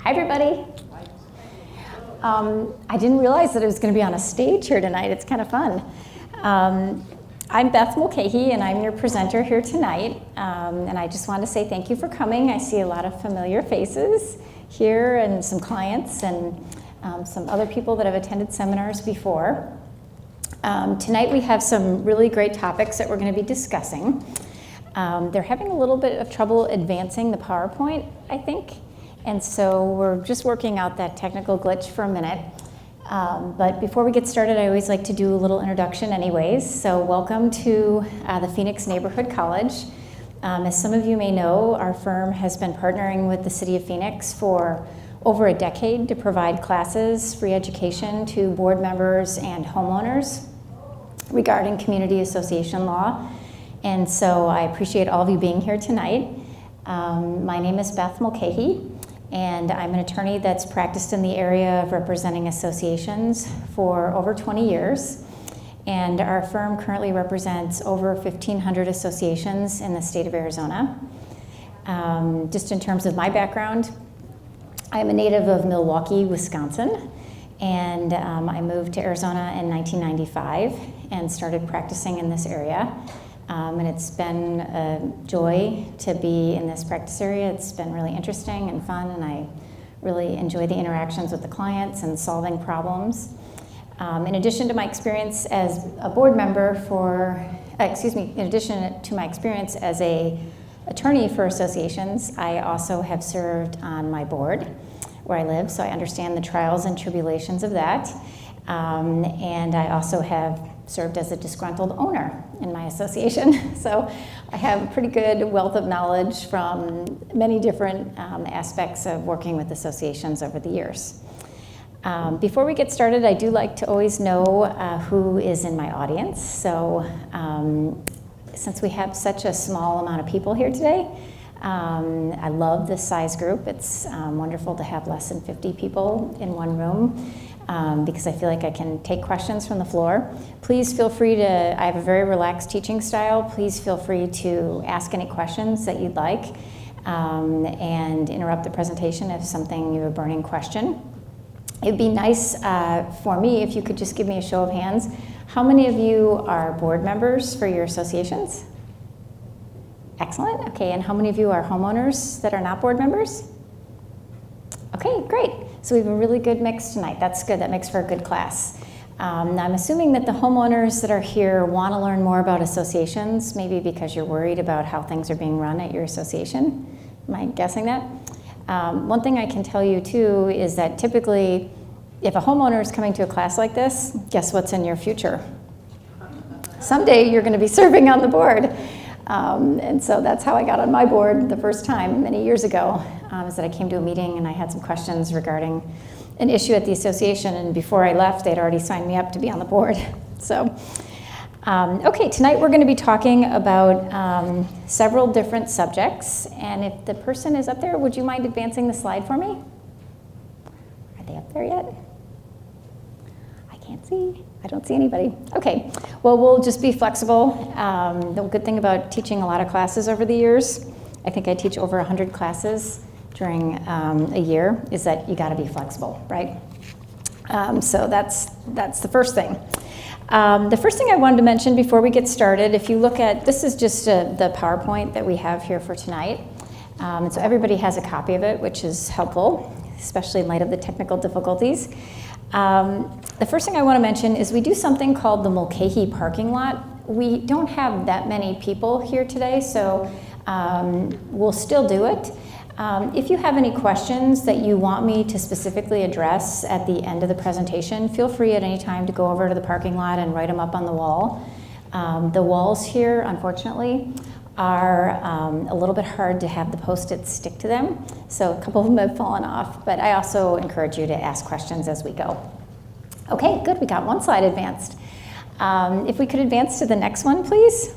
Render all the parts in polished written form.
Hi, everybody. I didn't realize that it was going to be on a stage here tonight. It's kind of fun. I'm Beth Mulcahy, and I'm your presenter here tonight. And I just want to say thank you for coming. I see a lot of familiar faces here and some clients and some other people that have attended seminars before. Tonight we have some really great topics that we're going to be discussing. They're having a little bit of trouble advancing the PowerPoint, I think. And so we're just working out that technical glitch for a minute. But before we get started, I always like to do a little introduction anyways. So welcome to the Phoenix Neighborhood College. As some of you may know, our firm has been partnering with the City of Phoenix for over a decade to provide classes, free education to board members and homeowners regarding community association law. And so I appreciate all of you being here tonight. My name is Beth Mulcahy, and I'm an attorney that's practiced in the area of representing associations for over 20 years. And our firm currently represents over 1,500 associations in the state of Arizona. Just in terms of my background, I'm a native of Milwaukee, Wisconsin, and I moved to Arizona in 1995 and started practicing in this area. And it's been a joy to be in this practice area. It's been really interesting and fun, and I really enjoy the interactions with the clients and solving problems. In addition to my experience as a board member in addition to my experience as a attorney for associations, I also have served on my board where I live, so I understand the trials and tribulations of that. And I also have served as a disgruntled owner in my association. So I have a pretty good wealth of knowledge from many different aspects of working with associations over the years. Before we get started, I do like to always know who is in my audience. So since we have such a small amount of people here today, I love this size group. It's wonderful to have less than 50 people in one room. Because I feel like I can take questions from the floor. Please feel free to, I have a very relaxed teaching style. Please feel free to ask any questions that you'd like and interrupt the presentation if something you have a burning question. It'd be nice for me if you could just give me a show of hands. How many of you are board members for your associations? Excellent. Okay, and how many of you are homeowners that are not board members? Okay, great. So we have a really good mix tonight. That's good. That makes for a good class. I'm assuming that the homeowners that are here want to learn more about associations, maybe because you're worried about how things are being run at your association. Am I guessing that? One thing I can tell you too is that typically if a homeowner is coming to a class like this, guess what's in your future? Someday you're going to be serving on the board. And so that's how I got on my board the first time many years ago, is that I came to a meeting and I had some questions regarding an issue at the association, and before I left, they'd already signed me up to be on the board. So, okay, tonight we're going to be talking about several different subjects, and if the person is up there, would you mind advancing the slide for me? Are they up there yet? I can't see. I don't see anybody. Okay, well, we'll just be flexible. The good thing about teaching a lot of classes over the years, I think I teach over 100 classes during a year, is that you got to be flexible, right? So that's the first thing. The first thing I wanted to mention before we get started, if you look at, this is just the PowerPoint that we have here for tonight. And so everybody has a copy of it, which is helpful, especially in light of the technical difficulties. The first thing I want to mention is we do something called the Mulcahy parking lot. We don't have that many people here today, so we'll still do it. If you have any questions that you want me to specifically address at the end of the presentation, feel free at any time to go over to the parking lot and write them up on the wall. The walls here, unfortunately, are a little bit hard to have the Post-its stick to them, so a couple of them have fallen off, but I also encourage you to ask questions as we go. Okay, good, we got one slide advanced. If we could advance to the next one, please.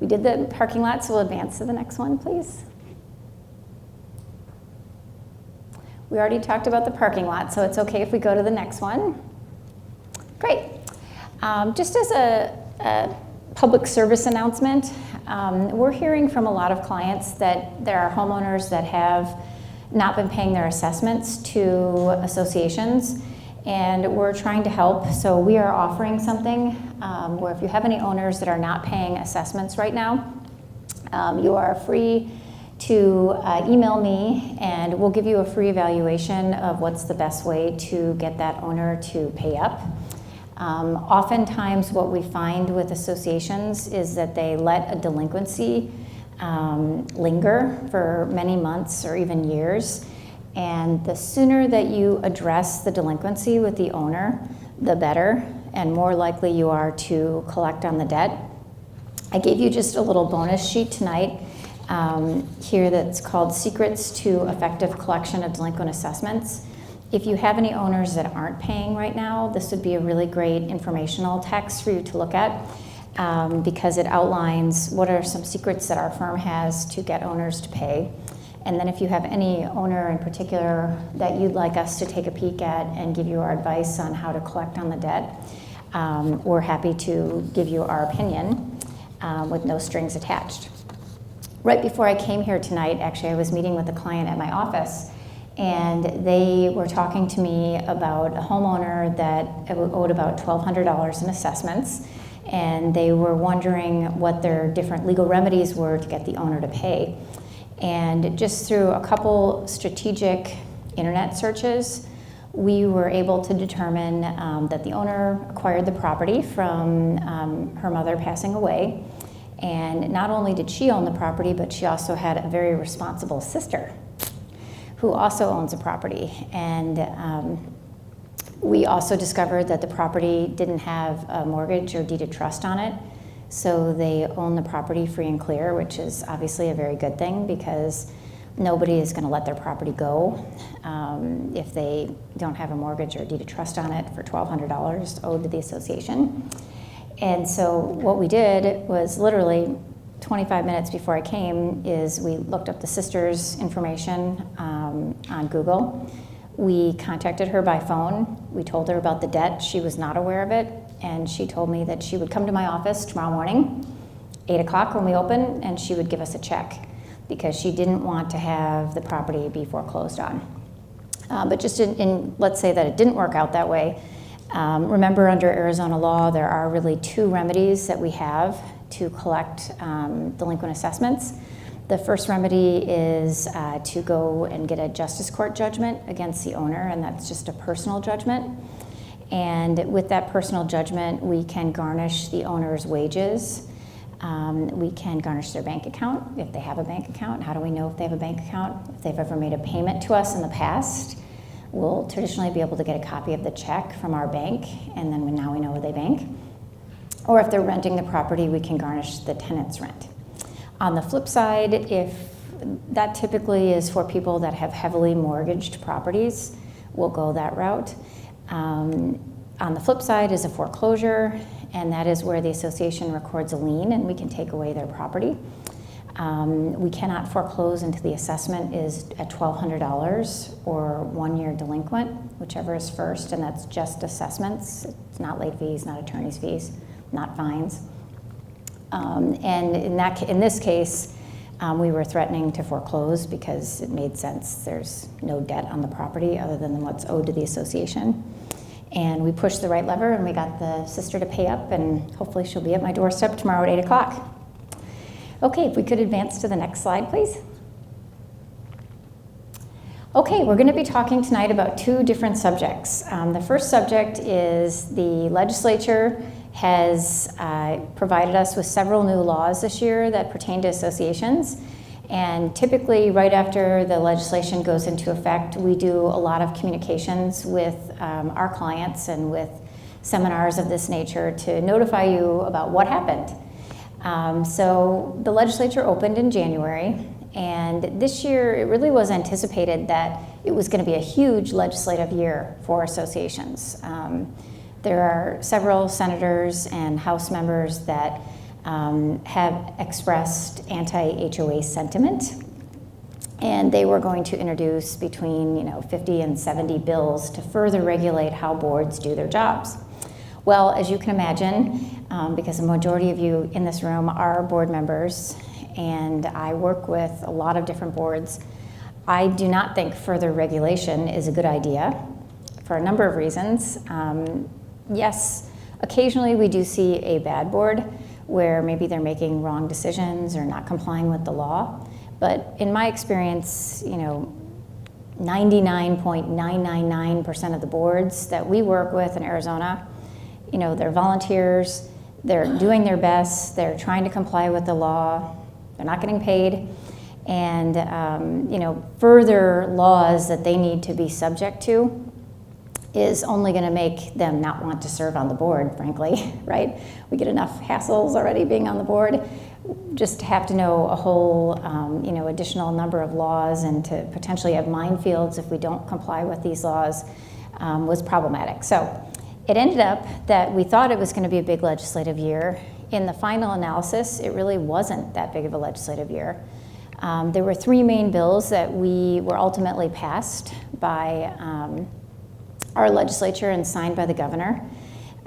We did the parking lot, so we'll advance to the next one, please. We already talked about the parking lot, so it's okay if we go to the next one. Great. Just as a public service announcement, we're hearing from a lot of clients that there are homeowners that have not been paying their assessments to associations, and we're trying to help. So we are offering something where if you have any owners that are not paying assessments right now, you are free to email me, and we'll give you a free evaluation of what's the best way to get that owner to pay up. Oftentimes what we find with associations is that they let a delinquency linger for many months or even years, and the sooner that you address the delinquency with the owner, the better, and more likely you are to collect on the debt. I gave you just a little bonus sheet tonight here that's called Secrets to Effective Collection of Delinquent Assessments. If you have any owners that aren't paying right now, this would be a really great informational text for you to look at because it outlines what are some secrets that our firm has to get owners to pay. And then if you have any owner in particular that you'd like us to take a peek at and give you our advice on how to collect on the debt, we're happy to give you our opinion with no strings attached. Right before I came here tonight, actually, I was meeting with a client at my office, and they were talking to me about a homeowner that owed about $1,200 in assessments, and they were wondering what their different legal remedies were to get the owner to pay. And just through a couple strategic internet searches, we were able to determine that the owner acquired the property from her mother passing away. And not only did she own the property, but she also had a very responsible sister who also owns a property. And we also discovered that the property didn't have a mortgage or deed of trust on it. So they own the property free and clear, which is obviously a very good thing because nobody is going to let their property go if they don't have a mortgage or deed of trust on it for $1,200 owed to the association. And so what we did was literally 25 minutes before I came is we looked up the sister's information on Google. We contacted her by phone. We told her about the debt. She was not aware of it. And she told me that she would come to my office tomorrow morning, 8 o'clock when we open, and she would give us a check because she didn't want to have the property be foreclosed on. But just let's say that it didn't work out that way. Remember, under Arizona law, there are really two remedies that we have to collect delinquent assessments. The first remedy is to go and get a justice court judgment against the owner, and that's just a personal judgment. And with that personal judgment, we can garnish the owner's wages. We can garnish their bank account if they have a bank account. How do we know if they have a bank account? If they've ever made a payment to us in the past, we'll traditionally be able to get a copy of the check from our bank, and then now we know where they bank. Or if they're renting the property, we can garnish the tenant's rent. On the flip side, if that typically is for people that have heavily mortgaged properties, we'll go that route. On the flip side is a foreclosure, and that is where the association records a lien and we can take away their property. We cannot foreclose until the assessment is at $1,200 or 1 year delinquent, whichever is first, and that's just assessments. It's not late fees, not attorney's fees, not fines. And in this case, we were threatening to foreclose because it made sense. There's no debt on the property other than what's owed to the association. And we pushed the right lever and we got the sister to pay up, and hopefully she'll be at my doorstep tomorrow at 8 o'clock. Okay, if we could advance to the next slide, please. Okay, we're going to be talking tonight about two different subjects. The first subject is the legislature has provided us with several new laws this year that pertain to associations. And typically, right after the legislation goes into effect, we do a lot of communications with our clients and with seminars of this nature to notify you about what happened. So the legislature opened in January, and this year it really was anticipated that it was going to be a huge legislative year for associations. There are several senators and House members that have expressed anti-HOA sentiment, and they were going to introduce between 50 and 70 bills to further regulate how boards do their jobs. Well, as you can imagine, because the majority of you in this room are board members, and I work with a lot of different boards, I do not think further regulation is a good idea for a number of reasons. Yes, occasionally we do see a bad board where maybe they're making wrong decisions or not complying with the law. But in my experience, 99.999% of the boards that we work with in Arizona, they're volunteers, they're doing their best, they're trying to comply with the law, they're not getting paid, and further laws that they need to be subject to is only going to make them not want to serve on the board, frankly, right? We get enough hassles already being on the board. Just to have to know a whole, additional number of laws and to potentially have minefields if we don't comply with these laws was problematic. So it ended up that we thought it was going to be a big legislative year. In the final analysis, it really wasn't that big of a legislative year. There were three main bills that were ultimately passed by our legislature and signed by the governor.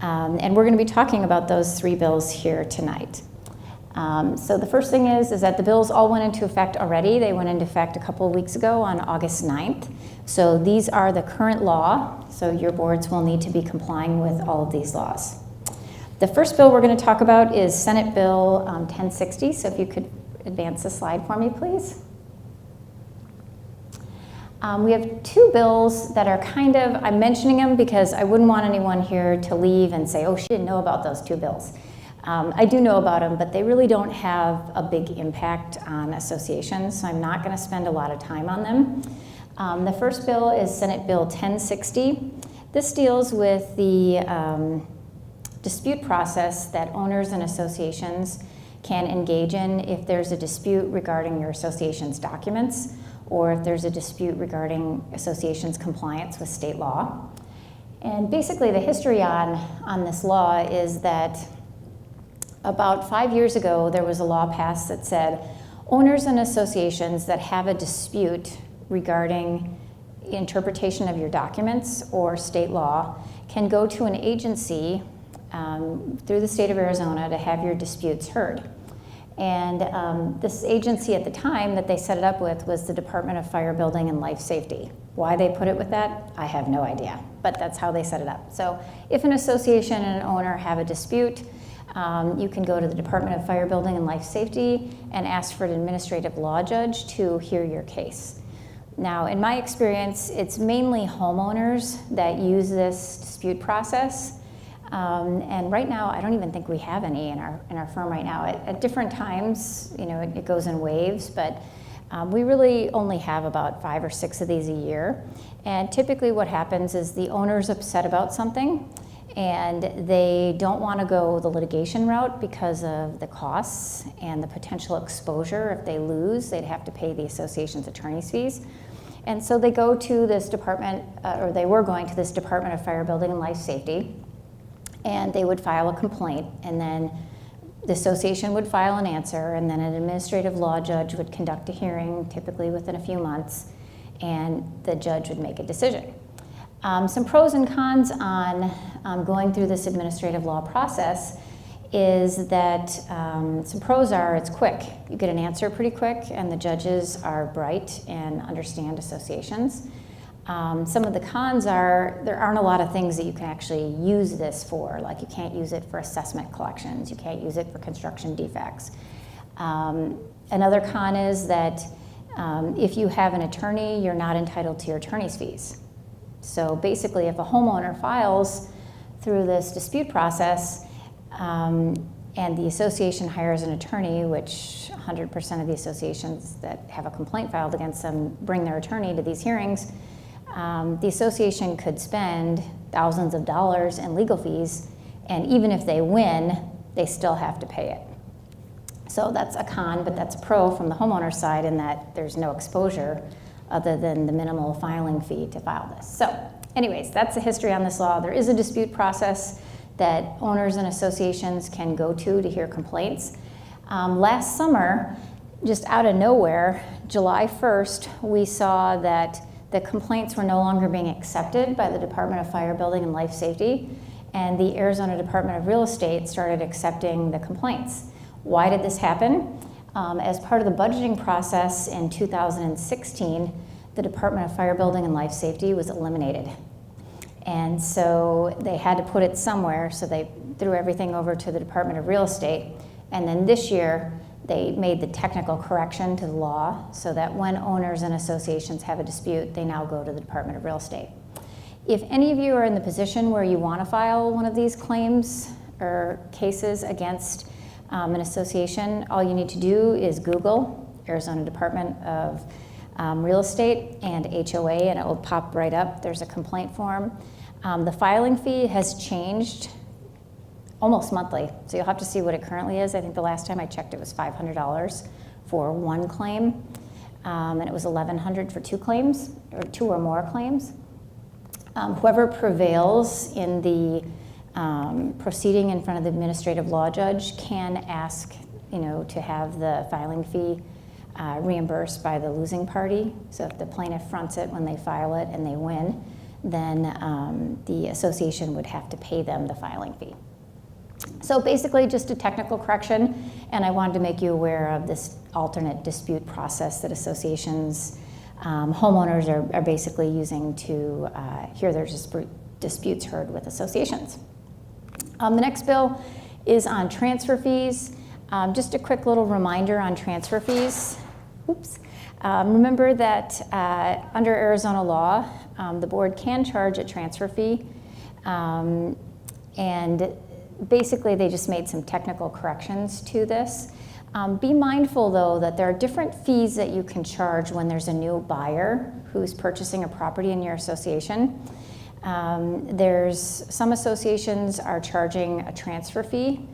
And we're going to be talking about those three bills here tonight. So the first thing is that the bills all went into effect already. They went into effect a couple of weeks ago on August 9th. So these are the current law. So your boards will need to be complying with all of these laws. The first bill we're going to talk about is Senate Bill 1060. So if you could advance the slide for me, please. We have two bills that are I'm mentioning them because I wouldn't want anyone here to leave and say, oh, she didn't know about those two bills. I do know about them, but they really don't have a big impact on associations, so I'm not going to spend a lot of time on them. The first bill is Senate Bill 1060. This deals with the dispute process that owners and associations can engage in if there's a dispute regarding your association's documents or if there's a dispute regarding association's compliance with state law. And basically the history on this law is that about 5 years ago, there was a law passed that said owners and associations that have a dispute regarding interpretation of your documents or state law can go to an agency through the state of Arizona to have your disputes heard. And this agency at the time that they set it up with was the Department of Fire Building and Life Safety. Why they put it with that, I have no idea, but that's how they set it up. So if an association and an owner have a dispute, you can go to the Department of Fire Building and Life Safety and ask for an administrative law judge to hear your case. Now, in my experience, it's mainly homeowners that use this dispute process. And right now, I don't even think we have any in our firm right now. At different times, it goes in waves, but we really only have about 5 or 6 of these a year. And typically what happens is the owner's upset about something and they don't want to go the litigation route because of the costs and the potential exposure. If they lose, they'd have to pay the association's attorney's fees. And so they go to this department, or they were going to this Department of Fire Building and Life Safety, and they would file a complaint, and then the association would file an answer, and then an administrative law judge would conduct a hearing, typically within a few months, and the judge would make a decision. Some pros and cons on going through this administrative law process is that some pros are it's quick. You get an answer pretty quick, and the judges are bright and understand associations. Some of the cons are there aren't a lot of things that you can actually use this for. Like you can't use it for assessment collections. You can't use it for construction defects. Another con is that if you have an attorney, you're not entitled to your attorney's fees. So basically, if a homeowner files through this dispute process and the association hires an attorney, which 100% of the associations that have a complaint filed against them bring their attorney to these hearings, the association could spend thousands of dollars in legal fees, and even if they win, they still have to pay it. So that's a con, but that's a pro from the homeowner side in that there's no exposure other than the minimal filing fee to file this. So anyways, that's the history on this law. There is a dispute process that owners and associations can go to hear complaints. Last summer, just out of nowhere, July 1st, we saw that the complaints were no longer being accepted by the Department of Fire Building and Life Safety, and the Arizona Department of Real Estate started accepting the complaints. Why did this happen? As part of the budgeting process in 2016, the Department of Fire Building and Life Safety was eliminated. And so they had to put it somewhere, so they threw everything over to the Department of Real Estate. And then this year, they made the technical correction to the law so that when owners and associations have a dispute, they now go to the Department of Real Estate. If any of you are in the position where you want to file one of these claims or cases against an association, all you need to do is Google Arizona Department of Real Estate and HOA, and it will pop right up. There's a complaint form. The filing fee has changed almost monthly, so you'll have to see what it currently is. I think the last time I checked it was $500 for one claim, and it was $1,100 for two claims, or two or more claims. Whoever prevails in the proceeding in front of the administrative law judge can ask, to have the filing fee reimbursed by the losing party. So if the plaintiff fronts it when they file it and they win, then the association would have to pay them the filing fee. So basically just a technical correction, and I wanted to make you aware of this alternate dispute process that associations, homeowners are basically using to hear their disputes heard with associations. The next bill is on transfer fees. Just a quick little reminder on transfer fees. Oops. Remember that under Arizona law, the board can charge a transfer fee, and basically they just made some technical corrections to this. Be mindful though that there are different fees that you can charge when there's a new buyer who's purchasing a property in your association. There's some associations are charging a transfer fee.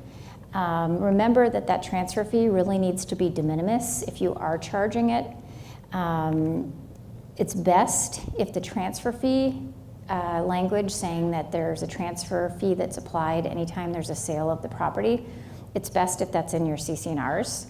Remember that transfer fee really needs to be de minimis if you are charging it. It's best if the transfer fee language saying that there's a transfer fee that's applied anytime there's a sale of the property, it's best if that's in your CC&Rs.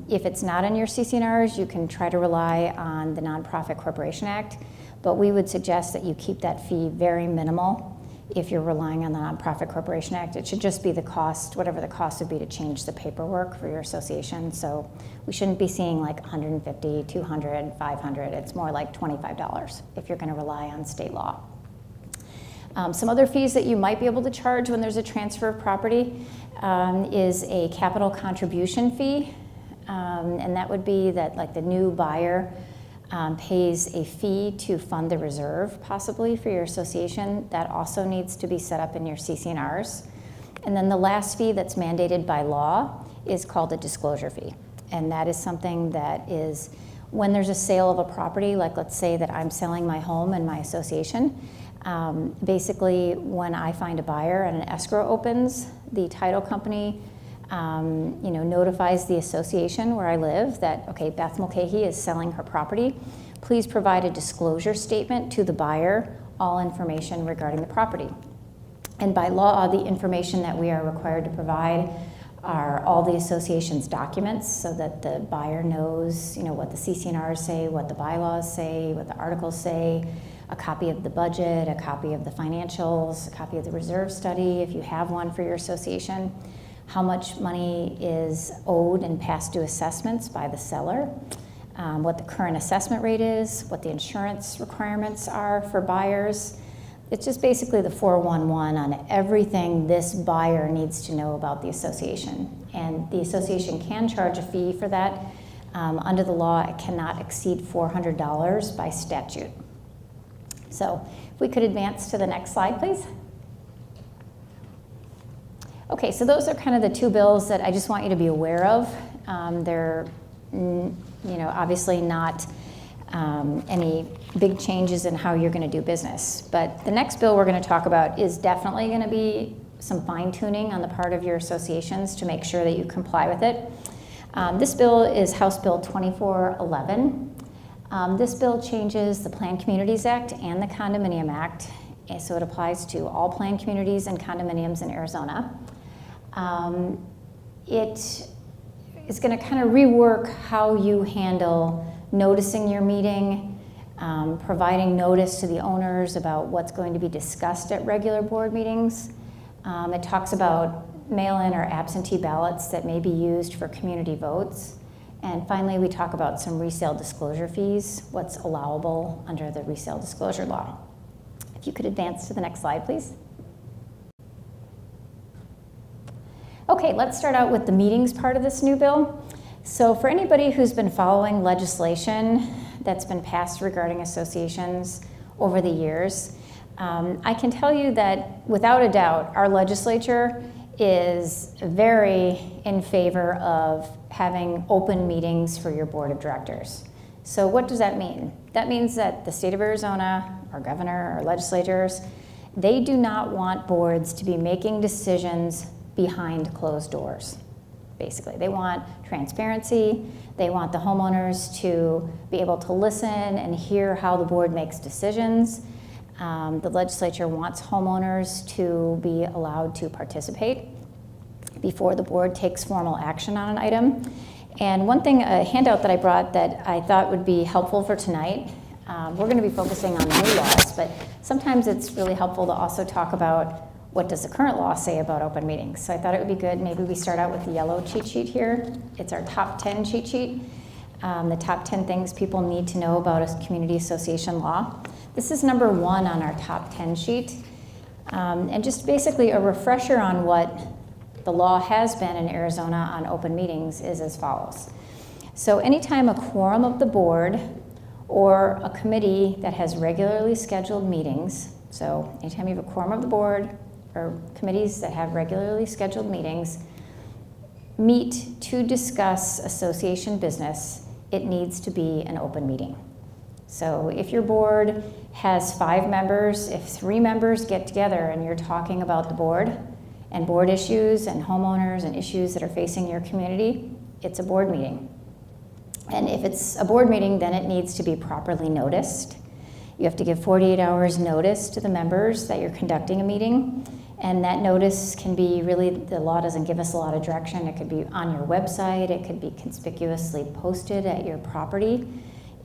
If it's not in your CC&Rs, you can try to rely on the Nonprofit Corporation Act, but we would suggest that you keep that fee very minimal. If you're relying on the Nonprofit Corporation Act, it should just be the cost, whatever the cost would be to change the paperwork for your association. So we shouldn't be seeing like $150, $200, $500. It's more like $25 if you're going to rely on state law. Some other fees that you might be able to charge when there's a transfer of property is a capital contribution fee, and that would be that like the new buyer pays a fee to fund the reserve possibly for your association. That also needs to be set up in your CC&Rs. And then the last fee that's mandated by law is called a disclosure fee. And that is something that is when there's a sale of a property, like let's say that I'm selling my home in my association, basically when I find a buyer and an escrow opens, the title company notifies the association where I live that, okay, Beth Mulcahy is selling her property. Please provide a disclosure statement to the buyer, all information regarding the property. And by law, the information that we are required to provide are all the association's documents so that the buyer knows, what the CC&Rs say, what the bylaws say, what the articles say, a copy of the budget, a copy of the financials, a copy of the reserve study, if you have one for your association, how much money is owed in past due assessments by the seller, what the current assessment rate is, what the insurance requirements are for buyers. It's just basically the 411 on everything this buyer needs to know about the association. And the association can charge a fee for that. Under the law, it cannot exceed $400 by statute. So if we could advance to the next slide, please. Okay, so those are kind of the two bills that I just want you to be aware of. They're, obviously not any big changes in how you're going to do business. But the next bill we're going to talk about is definitely going to be some fine-tuning on the part of your associations to make sure that you comply with it. This bill is House Bill 2411. This bill changes the Planned Communities Act and the Condominium Act, so it applies to all planned communities and condominiums in Arizona. It is going to kind of rework how you handle noticing your meeting, providing notice to the owners about what's going to be discussed at regular board meetings. It talks about mail-in or absentee ballots that may be used for community votes. And finally, we talk about some resale disclosure fees, what's allowable under the resale disclosure law. If you could advance to the next slide, please. Okay, let's start out with the meetings part of this new bill. So for anybody who's been following legislation that's been passed regarding associations over the years, I can tell you that without a doubt, our legislature is very in favor of having open meetings for your board of directors. So what does that mean? That means that the state of Arizona, our governor, our legislators, they do not want boards to be making decisions behind closed doors. Basically, they want transparency. They want the homeowners to be able to listen and hear how the board makes decisions. The legislature wants homeowners to be allowed to participate before the board takes formal action on an item. And one thing, a handout that I brought that I thought would be helpful for tonight, we're going to be focusing on new laws, but sometimes it's really helpful to also talk about what does the current law say about open meetings. So I thought it would be good, maybe we start out with the yellow cheat sheet here. It's our top 10 cheat sheet, the top 10 things people need to know about a community association law. This is number 1 on our top 10 sheet. And just basically a refresher on what the law has been in Arizona on open meetings is as follows. So anytime a quorum of the board or a committee that has regularly scheduled meetings, so anytime you have a quorum of the board or committees that have regularly scheduled meetings, meet to discuss association business, it needs to be an open meeting. So if your board has 5 members, if 3 members get together and you're talking about the board and board issues and homeowners and issues that are facing your community, it's a board meeting. And if it's a board meeting, then it needs to be properly noticed. You have to give 48 hours notice to the members that you're conducting a meeting. And that notice can be really, the law doesn't give us a lot of direction. It could be on your website. It could be conspicuously posted at your property.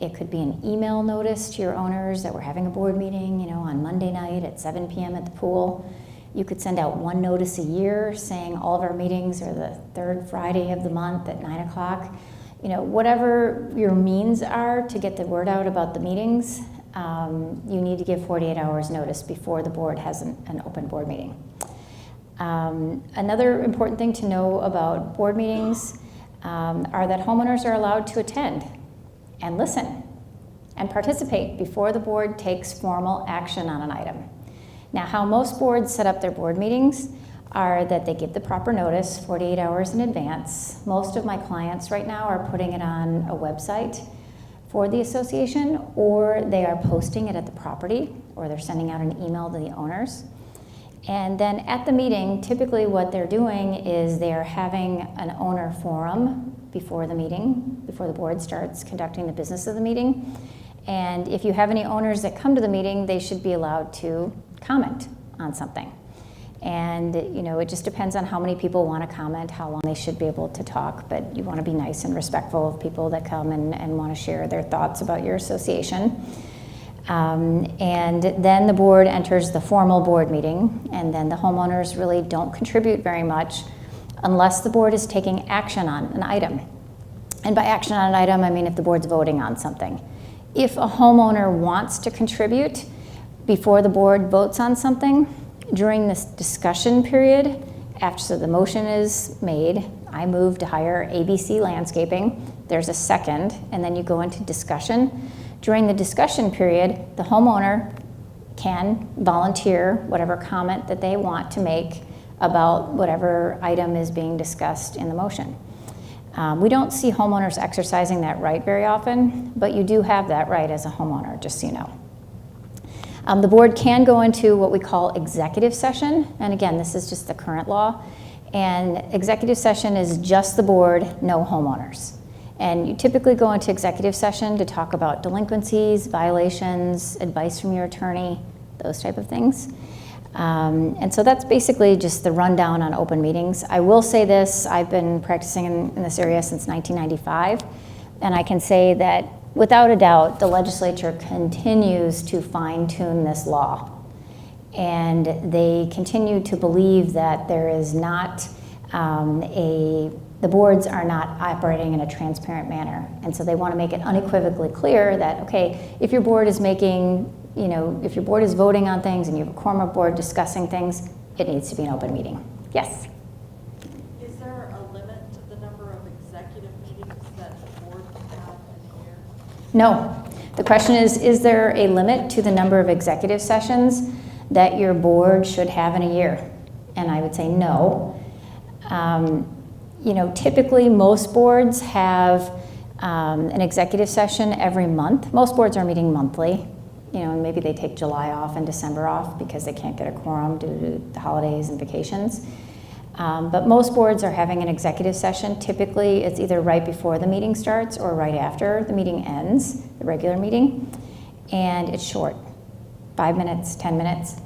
It could be an email notice to your owners that we're having a board meeting, on Monday night at 7 p.m. at the pool. You could send out 1 notice a year saying all of our meetings are the 3rd Friday of the month at 9 o'clock. Whatever your means are to get the word out about the meetings, you need to give 48 hours notice before the board has an open board meeting. Another important thing to know about board meetings are that homeowners are allowed to attend and listen and participate before the board takes formal action on an item. Now, how most boards set up their board meetings are that they give the proper notice 48 hours in advance. Most of my clients right now are putting it on a website for the association, or they are posting it at the property, or they're sending out an email to the owners. And then at the meeting, typically what they're doing is they're having an owner forum before the meeting, before the board starts conducting the business of the meeting. And if you have any owners that come to the meeting, they should be allowed to comment on something. And it just depends on how many people want to comment, how long they should be able to talk, but you want to be nice and respectful of people that come and want to share their thoughts about your association. And then the board enters the formal board meeting, and then the homeowners really don't contribute very much unless the board is taking action on an item. And by action on an item, I mean if the board's voting on something. If a homeowner wants to contribute before the board votes on something, during this discussion period, after the motion is made, I move to hire ABC Landscaping. There's a second, and then you go into discussion. During the discussion period, the homeowner can volunteer whatever comment that they want to make about whatever item is being discussed in the motion. We don't see homeowners exercising that right very often, but you do have that right as a homeowner, just so you know. The board can go into what we call executive session, and again, this is just the current law, and executive session is just the board, no homeowners. And you typically go into executive session to talk about delinquencies, violations, advice from your attorney, those type of things. And so that's basically just the rundown on open meetings. I will say this, I've been practicing in this area since 1995, and I can say that without a doubt, the legislature continues to fine-tune this law. And they continue to believe that there is not the boards are not operating in a transparent manner. And so they want to make it unequivocally clear that, okay, if your board is making, if your board is voting on things and you have a quorum of board discussing things, it needs to be an open meeting. Yes? Is there a limit to the number of executive meetings that the board can have in a year? No. The question is there a limit to the number of executive sessions that your board should have in a year? And I would say no. Typically most boards have an executive session every month. Most boards are meeting monthly. And maybe they take July off and December off because they can't get a quorum due to the holidays and vacations. But most boards are having an executive session. Typically, it's either right before the meeting starts or right after the meeting ends, the regular meeting. And it's short, 5 minutes, 10 minutes.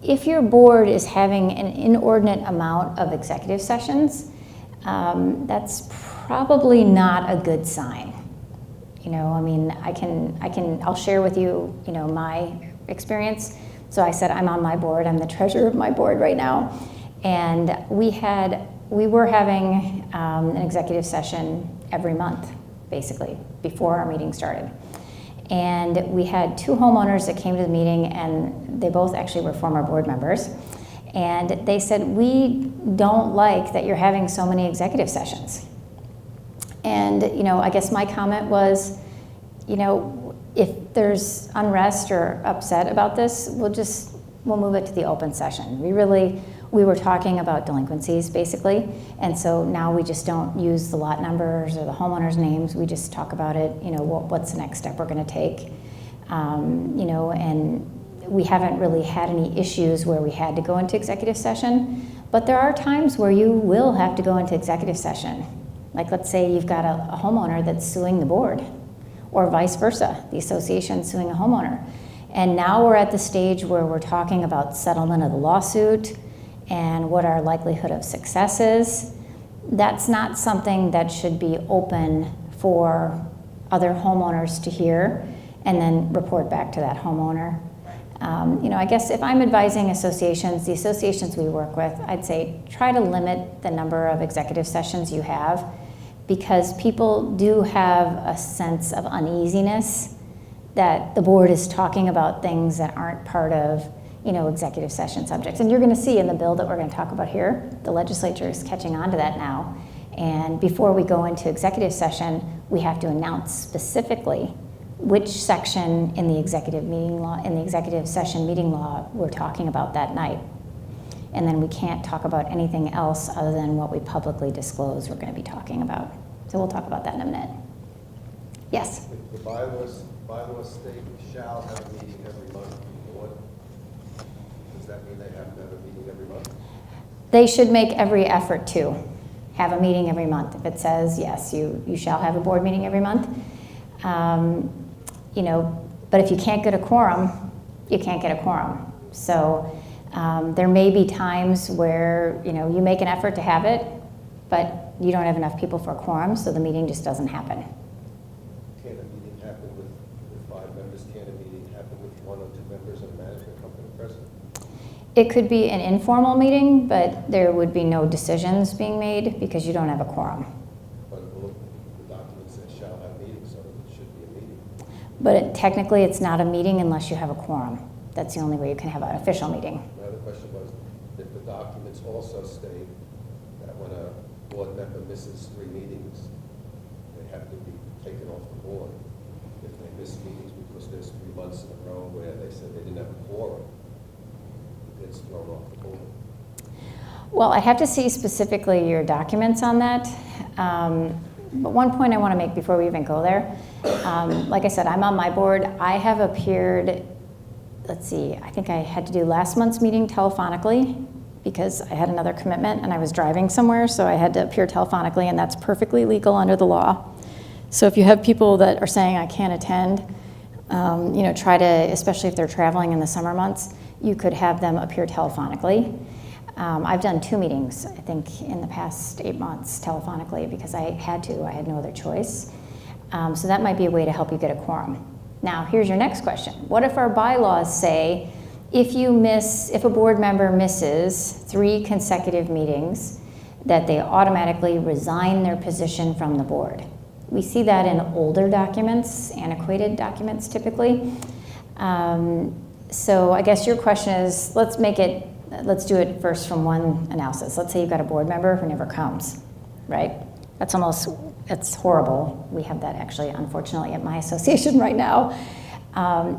If your board is having an inordinate amount of executive sessions, that's probably not a good sign. I'll share with you, my experience. So I said I'm on my board. I'm the treasurer of my board right now. And we were having an executive session every month, basically, before our meeting started. And we had 2 homeowners that came to the meeting, and they both actually were former board members. And they said, we don't like that you're having so many executive sessions. And, I guess my comment was, if there's unrest or upset about this, we'll move it to the open session. We were talking about delinquencies, basically. And so now we just don't use the lot numbers or the homeowners' names. We just talk about it, what's the next step we're going to take. And we haven't really had any issues where we had to go into executive session. But there are times where you will have to go into executive session. Like, let's say you've got a homeowner that's suing the board, or vice versa, the association suing a homeowner. And now we're at the stage where we're talking about settlement of the lawsuit and what our likelihood of success is. That's not something that should be open for other homeowners to hear and then report back to that homeowner. I guess if I'm advising associations, the associations we work with, I'd say try to limit the number of executive sessions you have, because people do have a sense of uneasiness that the board is talking about things that aren't part of executive session subjects. And you're going to see in the bill that we're going to talk about here, the legislature is catching on to that now. And before we go into executive session, we have to announce specifically which section in the executive session meeting law we're talking about that night. And then we can't talk about anything else other than what we publicly disclose we're going to be talking about. So we'll talk about that in a minute. Yes? The bylaws state shall have a meeting every month. Does that mean they have to have a meeting every month? They should make every effort to have a meeting every month. If it says, yes, you shall have a board meeting every month, but if you can't get a quorum, you can't get a quorum. So there may be times where, you make an effort to have it, but you don't have enough people for a quorum, so the meeting just doesn't happen. Can a meeting happen with 5 members? Can a meeting happen with 1 or 2 members of a management company present? It could be an informal meeting, but there would be no decisions being made because you don't have a quorum. But the document says shall have meetings, so it should be a meeting. But technically, it's not a meeting unless you have a quorum. That's the only way you can have an official meeting. My other question was, if the documents also state that when a board member misses 3 meetings, they have to be taken off the board. If they miss meetings because there's 3 months in a row where they said they didn't have a quorum, it's thrown off the board. Well, I have to see specifically your documents on that. But one point I want to make before we even go there, like I said, I'm on my board. I have appeared, let's see, I think I had to do last month's meeting telephonically because I had another commitment and I was driving somewhere, so I had to appear telephonically, and that's perfectly legal under the law. So if you have people that are saying I can't attend, try to, especially if they're traveling in the summer months, you could have them appear telephonically. I've done 2 meetings, I think, in the past 8 months telephonically because I had to. I had no other choice. So that might be a way to help you get a quorum. Now, here's your next question. What if our bylaws say if a board member misses 3 consecutive meetings, that they automatically resign their position from the board. We see that in older documents, antiquated documents typically. So I guess your question is, let's do it first from one analysis. Let's say you've got a board member who never comes, right? It's horrible. We have that actually, unfortunately, at my association right now.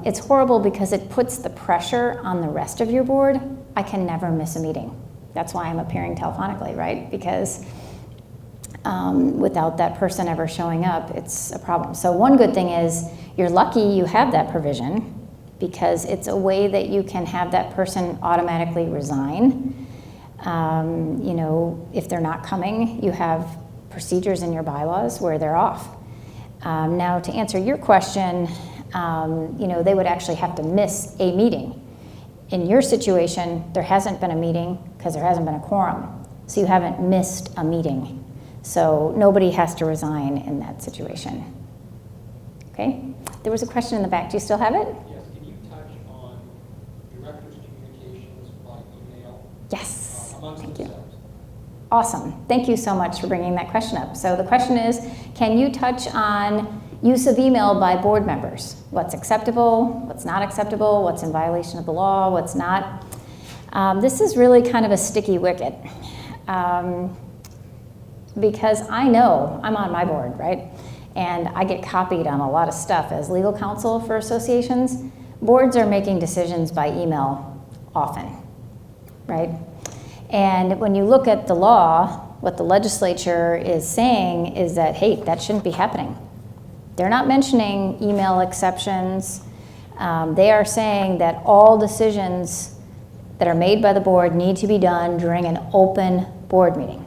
It's horrible because it puts the pressure on the rest of your board. I can never miss a meeting. That's why I'm appearing telephonically, right? Because without that person ever showing up, it's a problem. So one good thing is you're lucky you have that provision, because it's a way that you can have that person automatically resign. If they're not coming, you have procedures in your bylaws where they're off. Now, to answer your question, they would actually have to miss a meeting. In your situation, there hasn't been a meeting because there hasn't been a quorum. So you haven't missed a meeting. So nobody has to resign in that situation. Okay? There was a question in the back. Do you still have it? Yes. Can you touch on directors' communications by email? Yes. Amongst Thank you. themselves? Awesome. Thank you so much for bringing that question up. So the question is, can you touch on use of email by board members? What's acceptable, what's not acceptable, what's in violation of the law, what's not? This is really kind of a sticky wicket. Because I know I'm on my board, right? And I get copied on a lot of stuff as legal counsel for associations. Boards are making decisions by email often, right? And when you look at the law, what the legislature is saying is that, hey, that shouldn't be happening. They're not mentioning email exceptions. They are saying that all decisions that are made by the board need to be done during an open board meeting.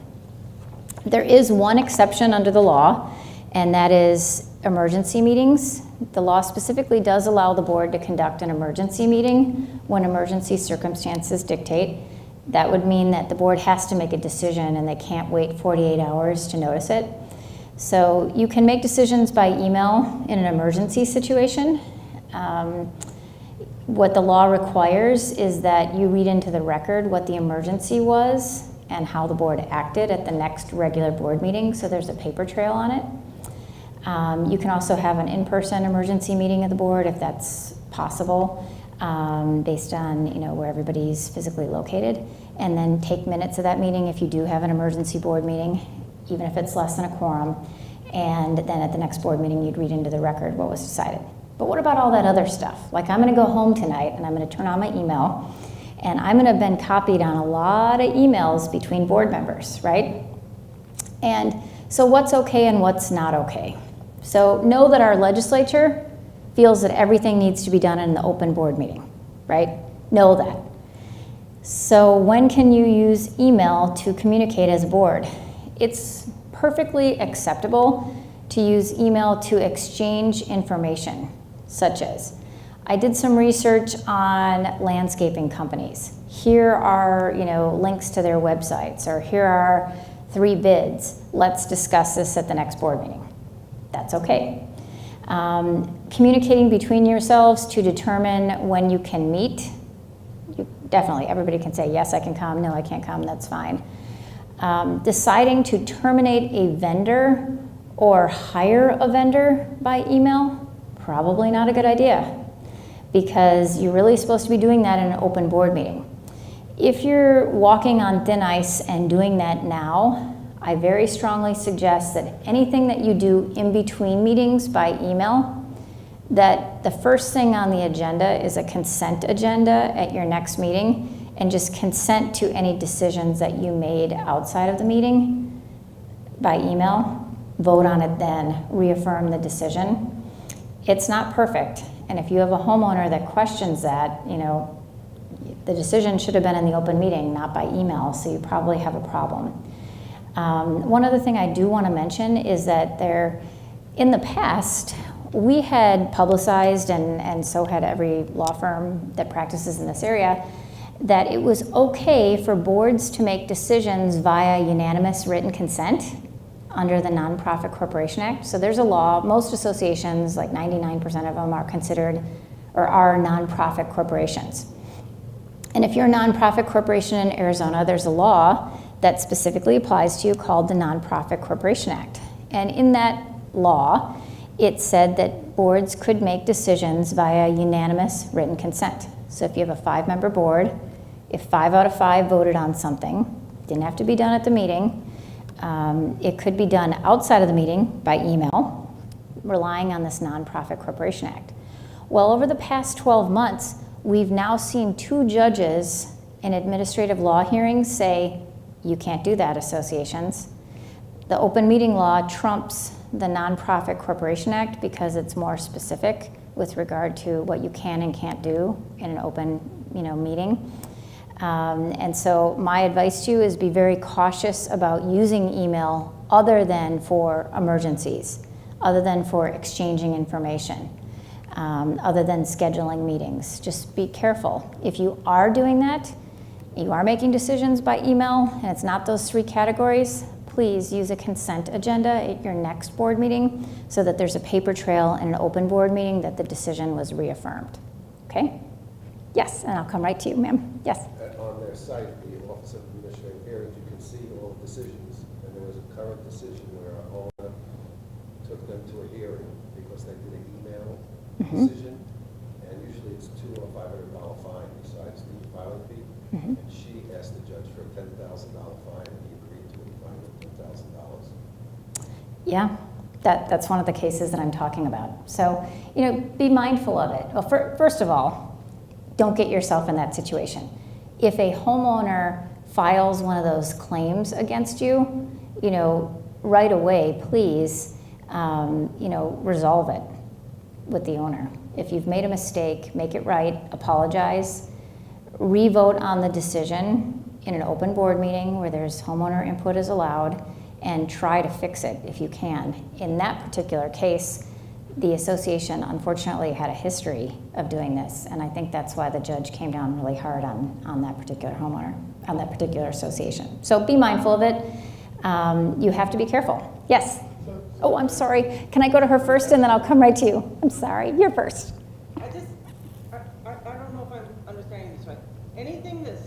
There is one exception under the law, and that is emergency meetings. The law specifically does allow the board to conduct an emergency meeting when emergency circumstances dictate. That would mean that the board has to make a decision and they can't wait 48 hours to notice it. So you can make decisions by email in an emergency situation. What the law requires is that you read into the record what the emergency was and how the board acted at the next regular board meeting, so there's a paper trail on it. You can also have an in-person emergency meeting of the board if that's possible, based on where everybody's physically located, and then take minutes of that meeting if you do have an emergency board meeting, even if it's less than a quorum, and then at the next board meeting you'd read into the record what was decided. But what about all that other stuff? Like, I'm going to go home tonight and I'm going to turn on my email, and I'm going to have been copied on a lot of emails between board members, right? And so what's okay and what's not okay? So know that our legislature feels that everything needs to be done in the open board meeting, right? Know that. So when can you use email to communicate as a board? It's perfectly acceptable to use email to exchange information, such as, I did some research on landscaping companies. Here are, links to their websites, or here are 3 bids. Let's discuss this at the next board meeting. That's okay. Communicating between yourselves to determine when you can meet. Definitely, everybody can say, yes, I can come, no, I can't come, that's fine. Deciding to terminate a vendor or hire a vendor by email, probably not a good idea, because you're really supposed to be doing that in an open board meeting. If you're walking on thin ice and doing that now, I very strongly suggest that anything that you do in between meetings by email, that the first thing on the agenda is a consent agenda at your next meeting, and just consent to any decisions that you made outside of the meeting by email. Vote on it then, reaffirm the decision. It's not perfect, and if you have a homeowner that questions that, the decision should have been in the open meeting, not by email, so you probably have a problem. One other thing I do want to mention is that in the past, we had publicized, and so had every law firm that practices in this area, that it was okay for boards to make decisions via unanimous written consent under the Nonprofit Corporation Act. So there's a law, most associations, like 99% of them, are considered or are nonprofit corporations. And if you're a nonprofit corporation in Arizona, there's a law that specifically applies to you called the Nonprofit Corporation Act. And in that law, it said that boards could make decisions via unanimous written consent. So if you have a 5-member board, if 5 out of 5 voted on something, didn't have to be done at the meeting, it could be done outside of the meeting by email, relying on this Nonprofit Corporation Act. Well, over the past 12 months, we've now seen 2 judges in administrative law hearings say, you can't do that, associations. The open meeting law trumps the Nonprofit Corporation Act because it's more specific with regard to what you can and can't do in an open meeting. And so my advice to you is be very cautious about using email other than for emergencies, other than for exchanging information, other than scheduling meetings. Just be careful. If you are doing that, you are making decisions by email, and it's not those 3 categories, please use a consent agenda at your next board meeting so that there's a paper trail in an open board meeting that the decision was reaffirmed. Okay? Yes, and I'll come right to you, ma'am. Yes. On their site, the Office of Administrative Hearings, you can see all the decisions. And there was a current decision where a homeowner took them to a hearing because they did an email decision. And usually it's $200 or $500 fine besides the filing fee. And she asked the judge for a $10,000 fine, and he agreed to a fine of $10,000. Yeah, that's one of the cases that I'm talking about. So, be mindful of it. Well, first of all, don't get yourself in that situation. If a homeowner files one of those claims against you, right away, please, resolve it with the owner. If you've made a mistake, make it right, apologize, re-vote on the decision in an open board meeting where there's homeowner input is allowed, and try to fix it if you can. In that particular case, the association unfortunately had a history of doing this, and I think that's why the judge came down really hard on that particular homeowner, on that particular association. So be mindful of it. You have to be careful. Yes? Oh, I'm sorry. Can I go to her first and then I'll come right to you? I'm sorry. You're first. I don't know if I'm understanding this right. Anything that's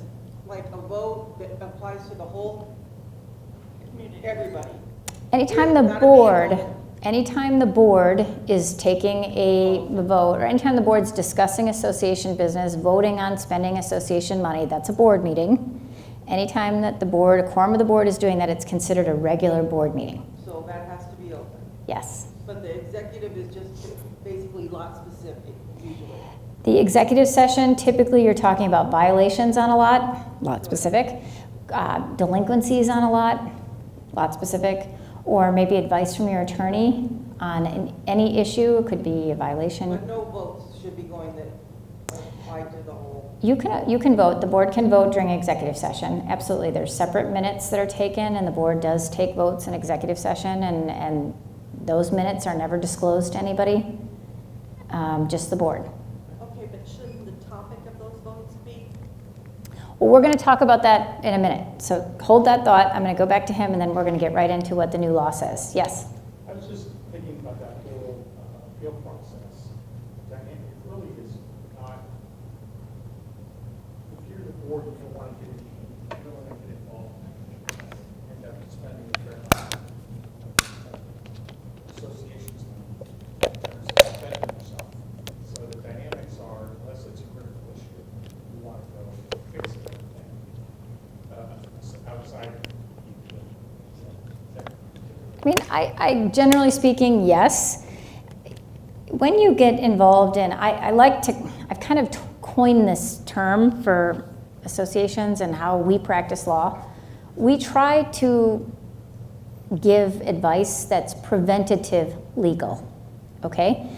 like a vote that applies to the whole community, everybody. Anytime the board is taking a vote, or anytime the board's discussing association business, voting on spending association money, that's a board meeting. Anytime that the board, a quorum of the board is doing that, it's considered a regular board meeting. So that has to be open. Yes. But the executive is just basically lot specific, usually. The executive session, typically you're talking about violations on a lot specific, delinquencies on a lot specific, or maybe advice from your attorney on any issue. It could be a violation. But no votes should be going that apply to the whole. You can vote. The board can vote during executive session. Absolutely. There's separate minutes that are taken, and the board does take votes in executive session, and those minutes are never disclosed to anybody, just the board. Okay, but shouldn't the topic of those votes be? Well, we're going to talk about that in a minute. So hold that thought. I'm going to go back to him, and then we're going to get right into what the new law says. Yes? I was just thinking about that whole appeal process. It really is not, if you're the board, you don't want to get involved and end up spending a fair amount of associations in terms of spending yourself. So the dynamics are, unless it's a critical issue, you want to go fix it outside of I mean, I generally speaking, yes. When you get involved in, I've kind of coined this term for associations and how we practice law. We try to give advice that's preventative legal, okay?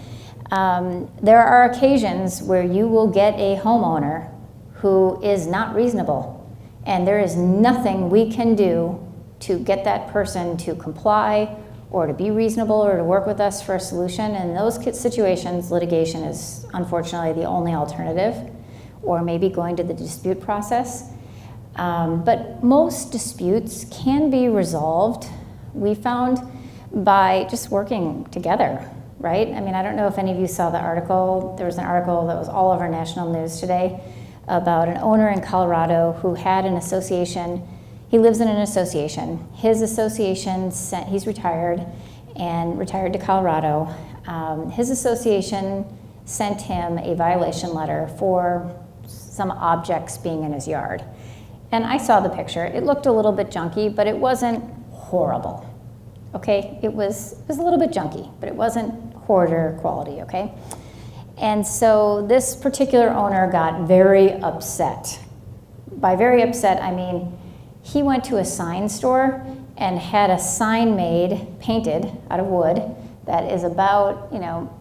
There are occasions where you will get a homeowner who is not reasonable, and there is nothing we can do to get that person to comply or to be reasonable or to work with us for a solution. In those situations, litigation is unfortunately the only alternative, or maybe going to the dispute process. But most disputes can be resolved, we found, by just working together, right? I mean, I don't know if any of you saw the article. There was an article that was all over national news today about an owner in Colorado who had an association. He He lives in an association. His association sent, he's retired and retired to Colorado. His association sent him a violation letter for some objects being in his yard. And I saw the picture. It looked a little bit junky, but it wasn't horrible. Okay, it was a little bit junky, but it wasn't hoarder quality, okay? And so this particular owner got very upset. By very upset, I mean he went to a sign store and had a sign made, painted out of wood, that is about,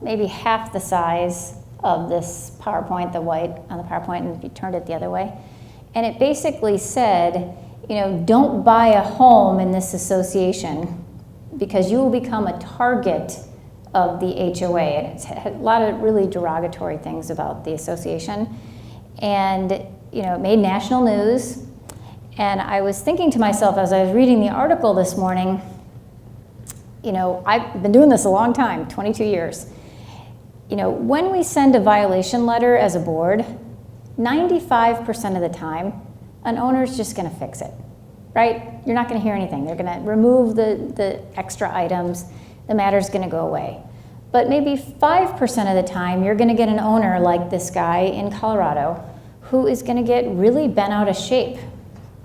maybe half the size of this PowerPoint, the white on the PowerPoint, and if you turned it the other way. And it basically said, don't buy a home in this association because you will become a target of the HOA. And it's had a lot of really derogatory things about the association. And, it made national news. And I was thinking to myself as I was reading the article this morning, I've been doing this a long time, 22 years. When we send a violation letter as a board, 95% of the time, an owner's just going to fix it, right? You're not going to hear anything. They're going to remove the extra items. The matter's going to go away. But maybe 5% of the time, you're going to get an owner like this guy in Colorado who is going to get really bent out of shape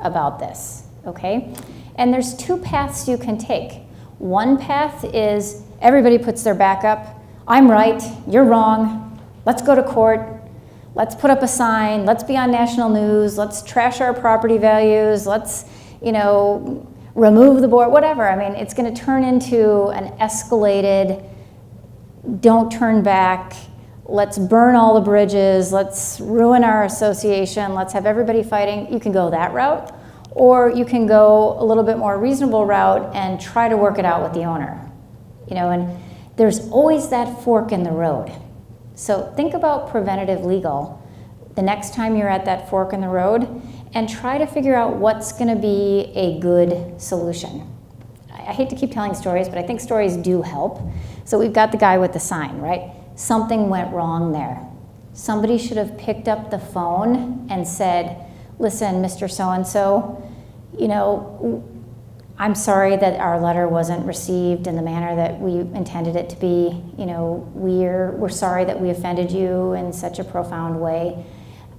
about this, okay? And there's two paths you can take. One path is everybody puts their back up. I'm right, you're wrong. Let's go to court. Let's put up a sign. Let's be on national news. Let's trash our property values. Let's, remove the board, whatever. I mean, it's going to turn into an escalated, don't turn back. Let's burn all the bridges. Let's ruin our association. Let's have everybody fighting. You can go that route. Or you can go a little bit more reasonable route and try to work it out with the owner. And there's always that fork in the road. So think about preventative legal the next time you're at that fork in the road and try to figure out what's going to be a good solution. I hate to keep telling stories, but I think stories do help. So we've got the guy with the sign, right? Something went wrong there. Somebody should have picked up the phone and said, listen, Mr. So-and-so, I'm sorry that our letter wasn't received in the manner that we intended it to be. We're sorry that we offended you in such a profound way.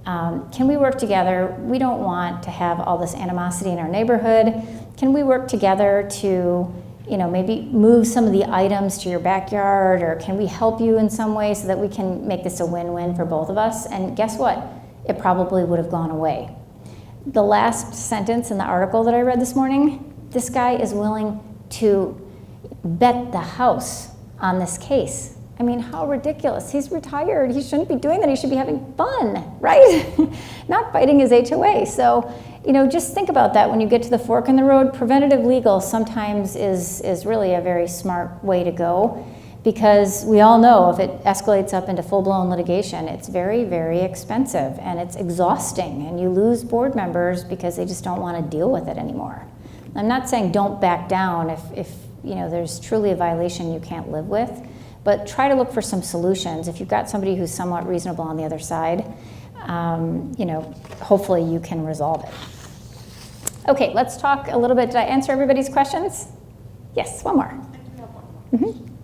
Can we work together? We don't want to have all this animosity in our neighborhood. Can we work together to, maybe move some of the items to your backyard, or can we help you in some way so that we can make this a win-win for both of us? And guess what? It probably would have gone away. The last sentence in the article that I read this morning, this guy is willing to bet the house on this case. I mean, how ridiculous. He's retired. He shouldn't be doing that. He should be having fun, right? Not fighting his HOA. So, just think about that when you get to the fork in the road. Preventative legal sometimes is really a very smart way to go, because we all know if it escalates up into full-blown litigation, it's very, very expensive and it's exhausting, and you lose board members because they just don't want to deal with it anymore. I'm not saying don't back down if there's truly a violation you can't live with, but try to look for some solutions. If you've got somebody who's somewhat reasonable on the other side, hopefully you can resolve it. Okay, let's talk a little bit. Did I answer everybody's questions? Yes, one more. I do have one more Mm-hmm. question.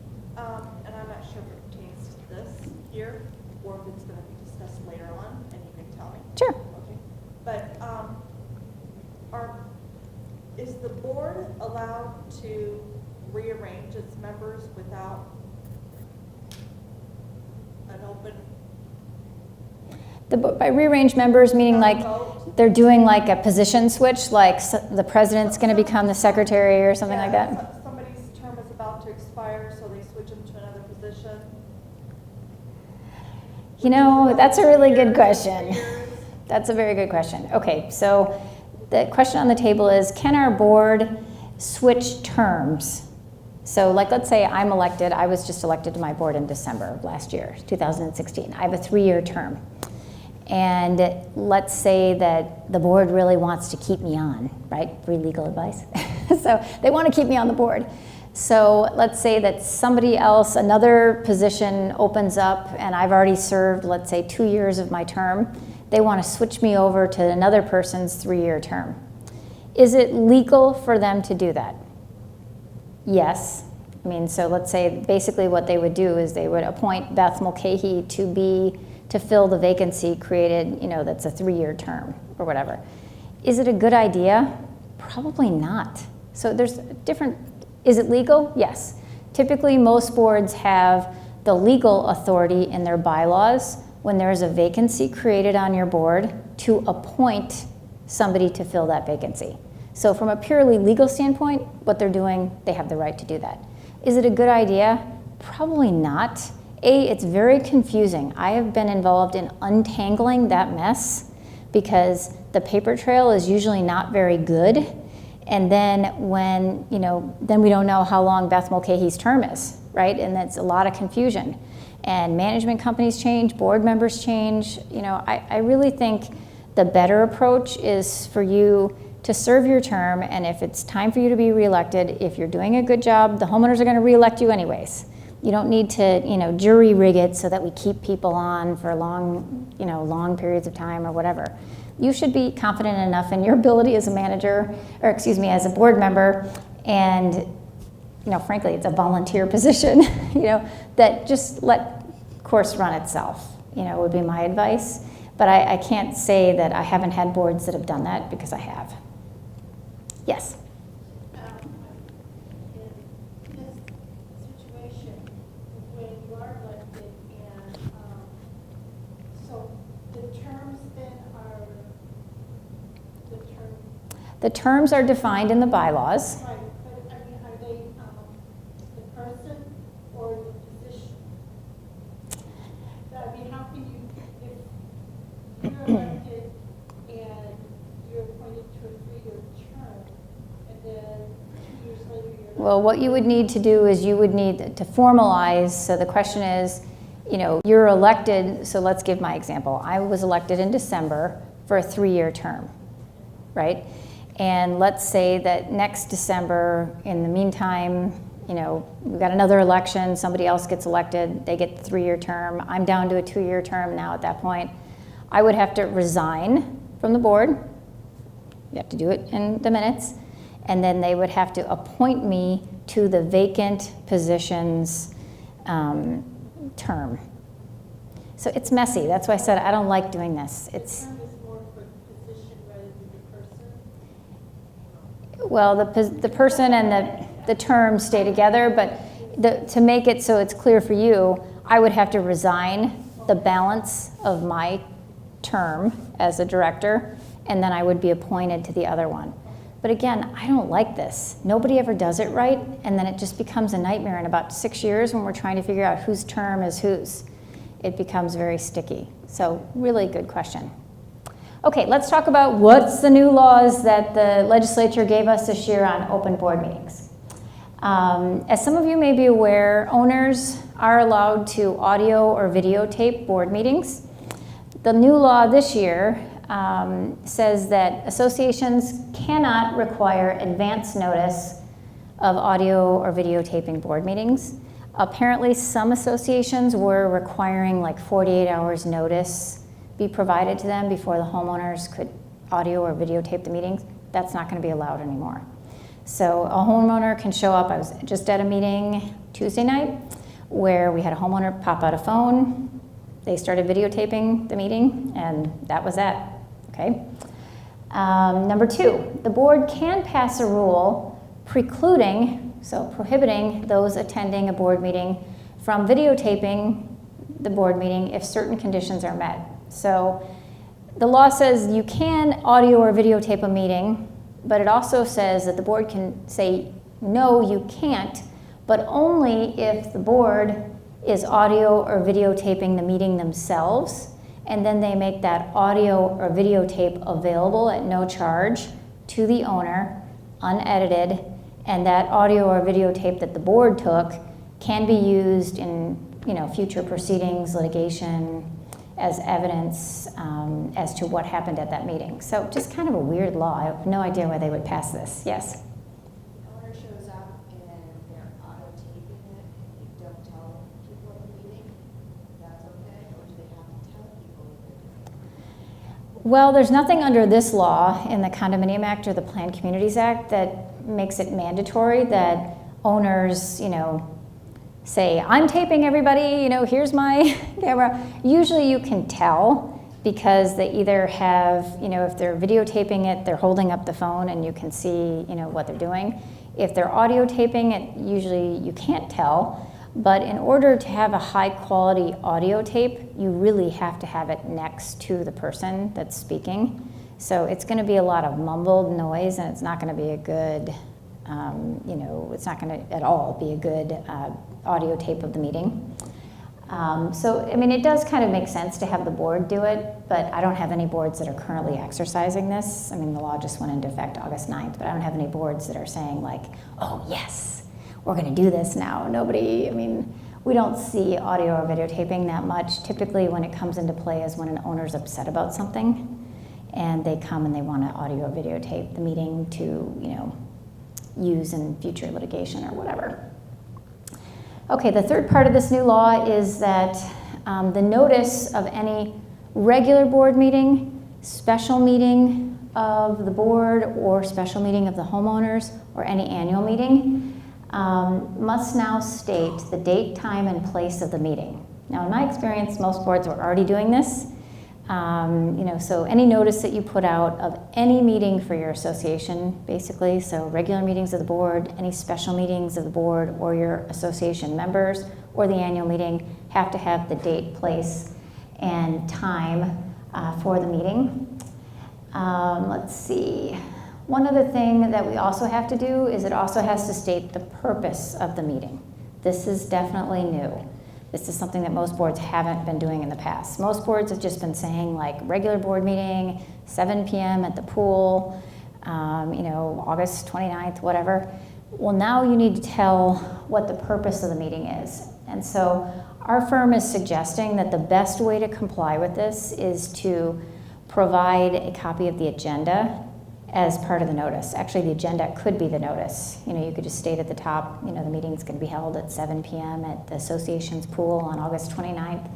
And I'm not sure if it pertains to this here, or if it's going to be discussed later on, and you can tell me. Sure. Okay. But is the board allowed to rearrange its members without an open? By rearrange members, meaning like vote? they're doing like a position switch, like the president's going to become the secretary or something like Yeah, that? Somebody's term is about to expire, so they switch them to another position. That's a really good 2 question. years. That's a very good question. Okay, so the question on the table is, can our board switch terms? So like, let's say I'm elected. I was just elected to my board in December of last year, 2016. I have a 3-year term. And let's say that the board really wants to keep me on, right? Free legal advice. So they want to keep me on the board. So let's say that somebody else, another position opens up, and I've already served, let's say, 2 years of my term. They want to switch me over to another person's 3-year term. Is it legal for them to do that? Yes. I mean, so let's say basically what they would do is they would appoint Beth Mulcahy to fill the vacancy created, that's a 3-year term or whatever. Is it a good idea? Probably not. So there's different, is it legal? Yes. Typically most boards have the legal authority in their bylaws when there is a vacancy created on your board to appoint somebody to fill that vacancy. So from a purely legal standpoint, what they're doing, they have the right to do that. Is it a good idea? Probably not. It's very confusing. I have been involved in untangling that mess because the paper trail is usually not very good. And then then we don't know how long Beth Mulcahy's term is, right? And that's a lot of confusion. And management companies change, board members change. I really think the better approach is for you to serve your term, and if it's time for you to be reelected, if you're doing a good job, the homeowners are going to reelect you anyways. You don't need to, jury rig it so that we keep people on for long periods of time or whatever. You should be confident enough in your ability as a manager, or as a board member, and frankly, it's a volunteer position, that just let course run itself, would be my advice. But I can't say that I haven't had boards that have done that, because I have. Yes? In this situation, when you are elected, and so the terms then are, The terms are defined in the bylaws. right, but I mean, are they the person or the position? I mean, how can you, if you're elected and you're appointed to a 3-year term, and then 2 years later you're not. Well, what you would need to do is you would need to formalize. So the question is, you're elected. So let's give my example. I was elected in December for a 3-year term, right? And let's say that next December, in the meantime, we've got another election, somebody else gets elected, they get the 3-year term, I'm down to a 2-year term now at that point. I would have to resign from the board. You have to do it in the minutes. And then they would have to appoint me to the vacant position's term. So it's messy. That's why I said I don't like doing this. It's The term is more for the position rather than the person. Well, the person and the term stay together, but to make it so it's clear for you, I would have to resign the balance of my term as a director, and then I would be appointed to the other one. But again, I don't like this. Nobody ever does it right, and then it just becomes a nightmare in about 6 years when we're trying to figure out whose term is whose. It becomes very sticky. So really good question. Okay, let's talk about what's the new laws that the legislature gave us this year on open board meetings. As some of you may be aware, owners are allowed to audio or videotape board meetings. The new law this year says that associations cannot require advance notice of audio or videotaping board meetings. Apparently, some associations were requiring like 48 hours notice be provided to them before the homeowners could audio or videotape the meetings. That's not going to be allowed anymore. So a homeowner can show up. I was just at a meeting Tuesday night where we had a homeowner pop out a phone. They started videotaping the meeting, and that was that. Okay. Number 2, the board can pass a rule prohibiting those attending a board meeting from videotaping the board meeting if certain conditions are met. So the law says you can audio or videotape a meeting, but it also says that the board can say, no, you can't, but only if the board is audio or videotaping the meeting themselves, and then they make that audio or videotape available at no charge to the owner, unedited, and that audio or videotape that the board took can be used in future proceedings, litigation, as evidence as to what happened at that meeting. So just kind of a weird law. I have no idea why they would pass this. Yes? The owner shows up and they're auto taping it, and you don't tell people at the meeting, that's okay, or do they have to tell people what they're doing? Well, there's nothing under this law in the Condominium Act or the Planned Communities Act that makes it mandatory that owners, say, I'm taping everybody, here's my camera. Usually you can tell because they either have, if they're videotaping it, they're holding up the phone and you can see, what they're doing. If they're audio taping it, usually you can't tell. But in order to have a high quality audio tape, you really have to have it next to the person that's speaking. So it's going to be a lot of mumbled noise, and it's not going to be a good, it's not going to at all be a good audio tape of the meeting. It does kind of make sense to have the board do it, but I don't have any boards that are currently exercising this. The law just went into effect August 9th, but I don't have any boards that are saying like, oh yes, we're going to do this now. We don't see audio or videotaping that much. Typically when it comes into play is when an owner's upset about something and they come and they want to audio or videotape the meeting to, use in future litigation or whatever. Okay, the third part of this new law is that the notice of any regular board meeting, special meeting of the board, or special meeting of the homeowners, or any annual meeting must now state the date, time, and place of the meeting. Now, in my experience, most boards are already doing this. So any notice that you put out of any meeting for your association, basically, so regular meetings of the board, any special meetings of the board or your association members, or the annual meeting, have to have the date, place, and time for the meeting. Let's see. One other thing that we also have to do is it also has to state the purpose of the meeting. This is definitely new. This is something that most boards haven't been doing in the past. Most boards have just been saying like regular board meeting, 7 p.m. at the pool, August 29th, whatever. Well, now you need to tell what the purpose of the meeting is. And so our firm is suggesting that the best way to comply with this is to provide a copy of the agenda as part of the notice. Actually, the agenda could be the notice. You could just state at the top, the meeting's going to be held at 7 p.m. at the association's pool on August 29th,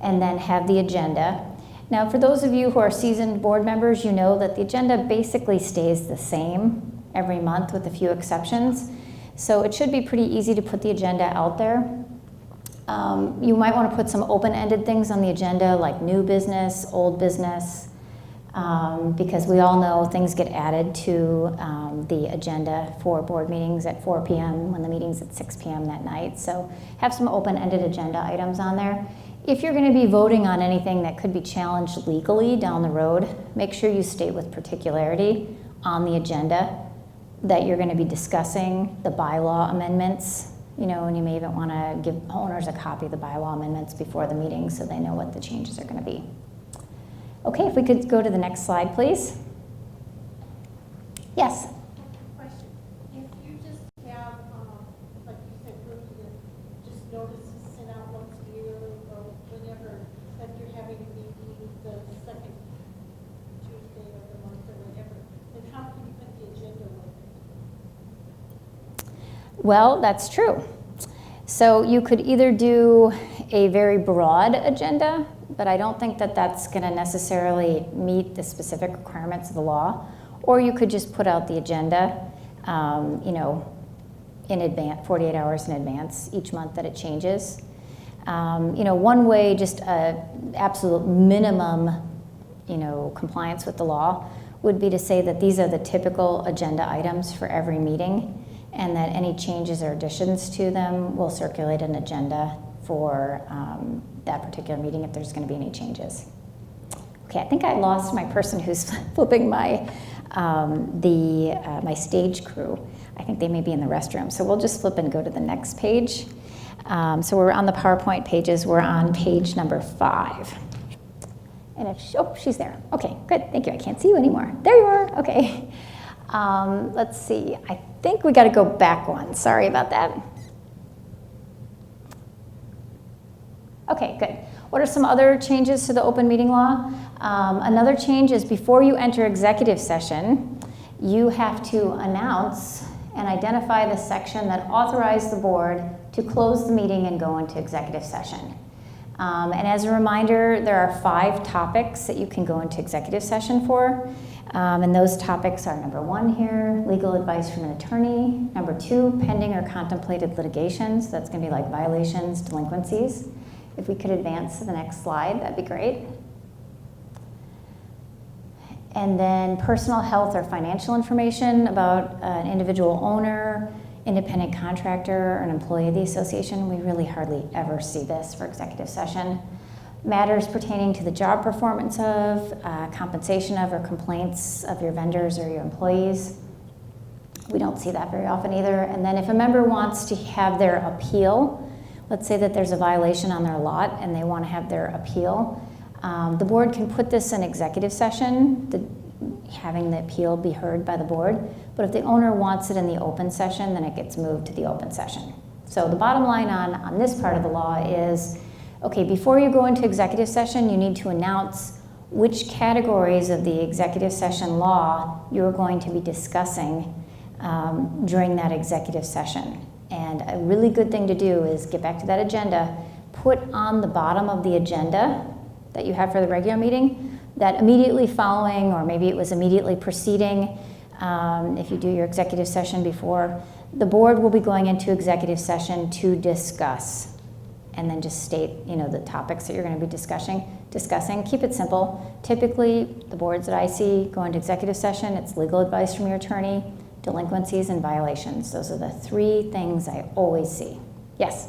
and then have the agenda. Now, for those of you who are seasoned board members, you know that the agenda basically stays the same every month with a few exceptions. So it should be pretty easy to put the agenda out there. You might want to put some open-ended things on the agenda like new business, old business, because we all know things get added to the agenda for board meetings at 4 p.m. when the meeting's at 6 p.m. that night. So have some open-ended agenda items on there. If you're going to be voting on anything that could be challenged legally down the road, make sure you state with particularity on the agenda that you're going to be discussing the bylaw amendments, and you may even want to give owners a copy of the bylaw amendments before the meeting so they know what the changes are going to be. Okay, if we could go to the next slide, please. Yes? Question. If you just have, like you said earlier, just notices sent out once a year or whenever, that you're having a meeting the second Tuesday of the month or whatever, then how can you put the agenda with it? Well, that's true. So you could either do a very broad agenda, but I don't think that that's going to necessarily meet the specific requirements of the law. Or you could just put out the agenda, in advance, 48 hours in advance, each month that it changes. One way, just an absolute minimum, compliance with the law would be to say that these are the typical agenda items for every meeting, and that any changes or additions to them will circulate an agenda for that particular meeting if there's going to be any changes. Okay, I think I lost my person who's flipping my my stage crew. I think they may be in the restroom, so we'll just flip and go to the next page. So we're on the PowerPoint pages. We're on page number 5. And if she's there. Okay, good. Thank you. I can't see you anymore. There you are. Okay. Let's see. I think we got to go back one. Sorry about that. Okay, good. What are some other changes to the open meeting law? Another change is before you enter executive session, you have to announce and identify the section that authorized the board to close the meeting and go into executive session. And as a reminder, there are 5 topics that you can go into executive session for. And those topics are number 1 here, legal advice from an attorney. Number 2, pending or contemplated litigations. That's going to be like violations, delinquencies. If we could advance to the next slide, that'd be great. And then personal health or financial information about an individual owner, independent contractor, or an employee of the association. We really hardly ever see this for executive session. Matters pertaining to the job performance of, compensation of, or complaints of your vendors or your employees. We don't see that very often either. And then if a member wants to have their appeal, let's say that there's a violation on their lot and they want to have their appeal, the board can put this in executive session, having the appeal be heard by the board. But if the owner wants it in the open session, then it gets moved to the open session. So the bottom line on this part of the law is, okay, before you go into executive session, you need to announce which categories of the executive session law you're going to be discussing during that executive session. And a really good thing to do is get back to that agenda, put on the bottom of the agenda that you have for the regular meeting, that immediately following, or maybe it was immediately preceding, if you do your executive session before, the board will be going into executive session to discuss. And then just state, the topics that you're going to be discussing. Keep it simple. Typically, the boards that I see go into executive session, it's legal advice from your attorney, delinquencies, and violations. Those are the 3 things I always see. Yes?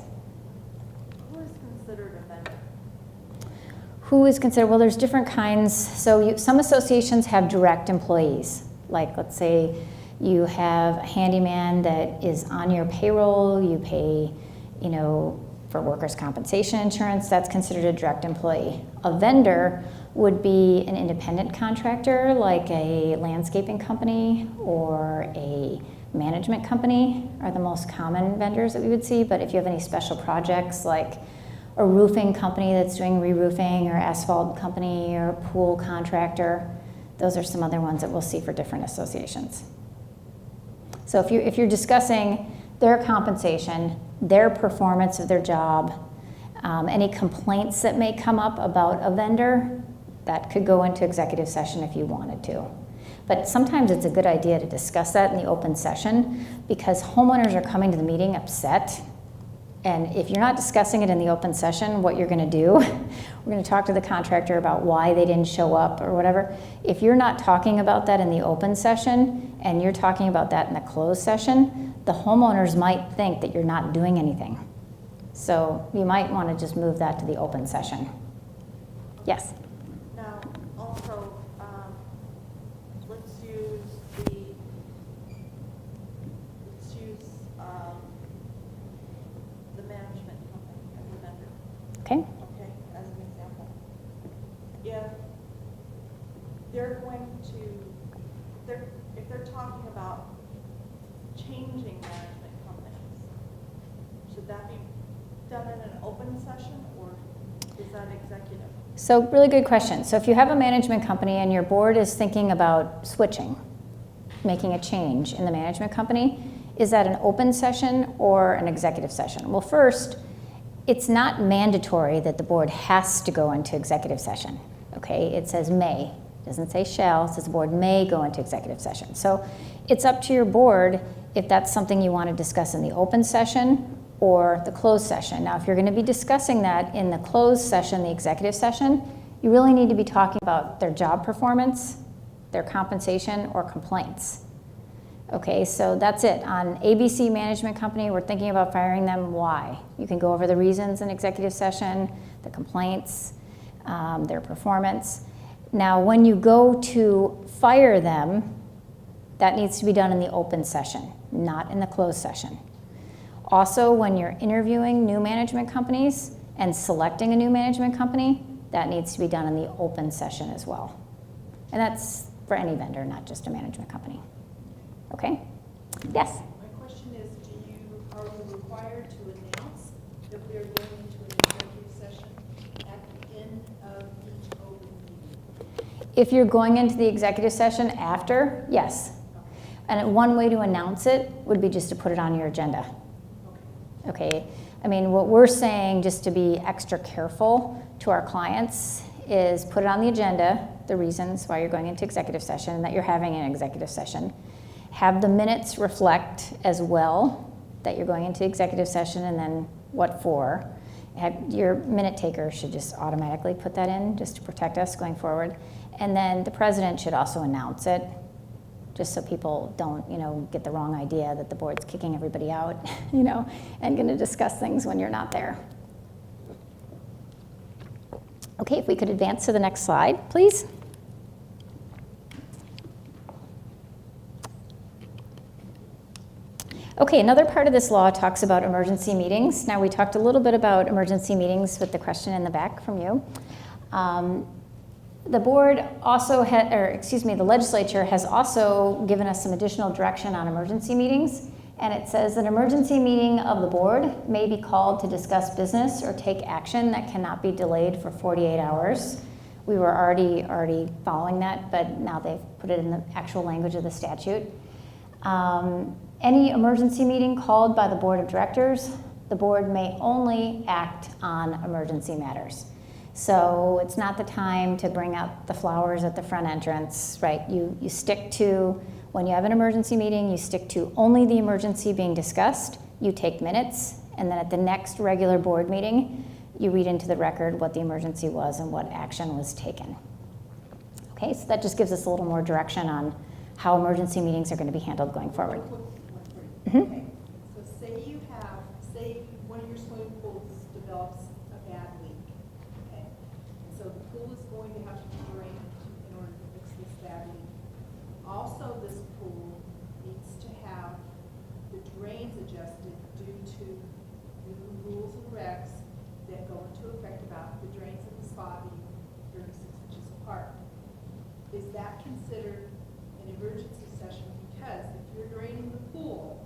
Who is considered a vendor? Who is considered? Well, there's different kinds. So some associations have direct employees. Like, let's say you have a handyman that is on your payroll, you pay, for workers' compensation insurance, that's considered a direct employee. A vendor would be an independent contractor, like a landscaping company or a management company are the most common vendors that we would see. But if you have any special projects, like a roofing company that's doing re-roofing, or asphalt company, or pool contractor, those are some other ones that we'll see for different associations. So if you're discussing their compensation, their performance of their job, any complaints that may come up about a vendor, that could go into executive session if you wanted to. But sometimes it's a good idea to discuss that in the open session, because homeowners are coming to the meeting upset. And if you're not discussing it in the open session, what you're going to do, we're going to talk to the contractor about why they didn't show up or whatever. If you're not talking about that in the open session and you're talking about that in the closed session, the homeowners might think that you're not doing anything. So you might want to just move that to the open session. Yes? Now, also, let's use the management company as a vendor. Okay. Okay, as an example. If they're going to, if they're talking about changing management companies, should that be done in an open session, or is that executive? So really good question. So if you have a management company and your board is thinking about switching, making a change in the management company, is that an open session or an executive session? Well, first, it's not mandatory that the board has to go into executive session, okay? It says may, it doesn't say shall, it says the board may go into executive session. So it's up to your board if that's something you want to discuss in the open session or the closed session. Now, if you're going to be discussing that in the closed session, the executive session, you really need to be talking about their job performance, their compensation, or complaints. Okay, so that's it. On ABC Management Company, we're thinking about firing them. Why? You can go over the reasons in executive session, the complaints, their performance. Now, when you go to fire them, that needs to be done in the open session, not in the closed session. Also, when you're interviewing new management companies and selecting a new management company, that needs to be done in the open session as well. And that's for any vendor, not just a management company. Okay? Yes? My question is, are we required to announce that we are going into an executive session at the end of each open meeting? If you're going into the executive session after, yes. And one way to announce it would be just to put it on your agenda. Okay. I mean, what we're saying, just to be extra careful to our clients, is put it on the agenda, the reasons why you're going into executive session and that you're having an executive session. Have the minutes reflect as well that you're going into executive session and then what for. Your minute taker should just automatically put that in just to protect us going forward. And then the president should also announce it, just so people don't, get the wrong idea that the board's kicking everybody out, and going to discuss things when you're not there. Okay, if we could advance to the next slide, please. Okay, another part of this law talks about emergency meetings. Now, we talked a little bit about emergency meetings with the question in the back from you. The board also the legislature has also given us some additional direction on emergency meetings. And it says an emergency meeting of the board may be called to discuss business or take action that cannot be delayed for 48 hours. We were already following that, but now they've put it in the actual language of the statute. Any emergency meeting called by the board of directors, the board may only act on emergency matters. So it's not the time to bring out the flowers at the front entrance, right? You stick to, when you have an emergency meeting, you stick to only the emergency being discussed, you take minutes, and then at the next regular board meeting, you read into the record what the emergency was and what action was taken. Okay, so that just gives us a little more direction on how emergency meetings are going to be handled going forward. Okay, so say one of your swimming pools develops a bad leak, okay? And so the pool is going to have to be drained in order to fix this bad leak. Also, this pool needs to have the drains adjusted due to new rules and regs that go into effect about the drains in the spa being 36 inches apart. Is that considered an emergency session? Because if you're draining the pool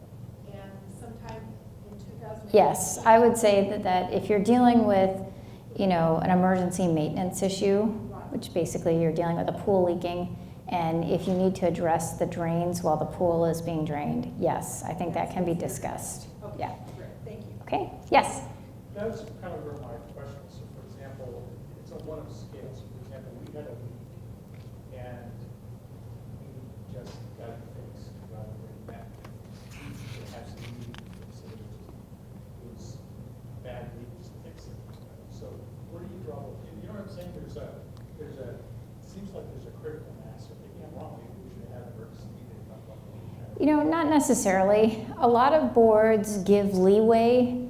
and sometime in 2000. Yes, I would say that if you're dealing with, an emergency maintenance issue, which basically you're dealing with a pool leaking, and if you need to address the drains while the pool is being drained, yes, I think that can be discussed. Okay, Yeah. great, thank you. Okay, yes. That's kind of where my question is. So for example, it's on one of the scales. For example, we had a leak and we just got it fixed rather than that. We had some need to fix it. It was bad leak, just fix it. So where do you draw, you know what I'm saying? It seems like there's a critical mass. If they can't wrong, maybe we should have emergency meeting about what we have. Not necessarily. A lot of boards give leeway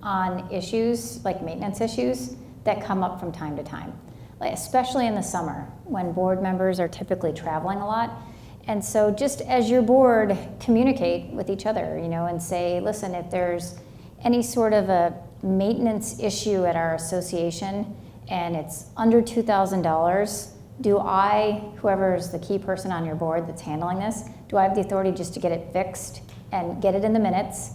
on issues like maintenance issues that come up from time to time, especially in the summer when board members are typically traveling a lot. And so just as your board, communicate with each other, and say, listen, if there's any sort of a maintenance issue at our association and it's under $2,000, do I, whoever is the key person on your board that's handling this, do I have the authority just to get it fixed and get it in the minutes?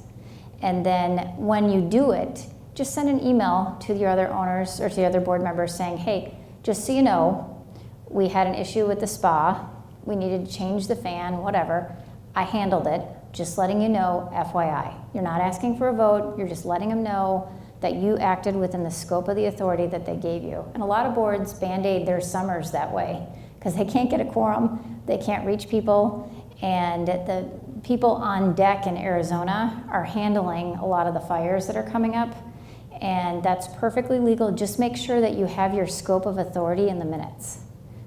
And then when you do it, just send an email to your other owners or to the other board members saying, hey, just so you know, we had an issue with the spa. We needed to change the fan, whatever. I handled it. Just letting you know, FYI. You're not asking for a vote. You're just letting them know that you acted within the scope of the authority that they gave you. And a lot of boards Band-Aid their summers that way because they can't get a quorum. They can't reach people. And the people on deck in Arizona are handling a lot of the fires that are coming up. And that's perfectly legal. Just make sure that you have your scope of authority in the minutes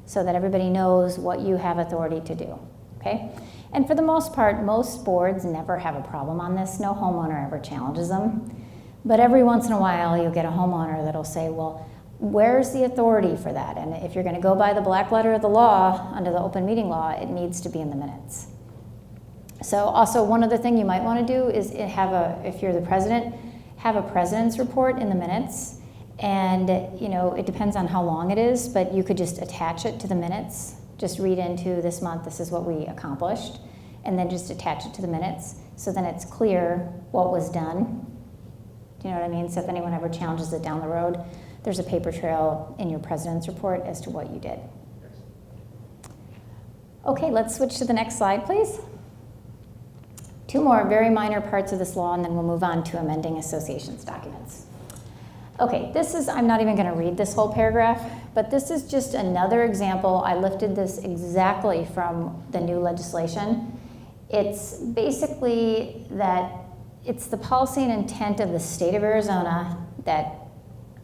so that everybody knows what you have authority to do, okay? And for the most part, most boards never have a problem on this. No homeowner ever challenges them. But every once in a while, you'll get a homeowner that'll say, well, where's the authority for that? And if you're gonna go by the black letter of the law, under the open meeting law, it needs to be in the minutes. So also one other thing you might wanna do is if you're the president, have a president's report in the minutes. And it depends on how long it is, but you could just attach it to the minutes. Just read into this month, this is what we accomplished, and then just attach it to the minutes. So then it's clear what was done. Do you know what I mean? So if anyone ever challenges it down the road, there's a paper trail in your president's report as to what you did. Okay, let's switch to the next slide, please. two more very minor parts of this law, and then we'll move on to amending associations documents. Okay, I'm not even going to read this whole paragraph, but this is just another example. I lifted this exactly from the new legislation. It's basically that it's the policy and intent of the state of Arizona that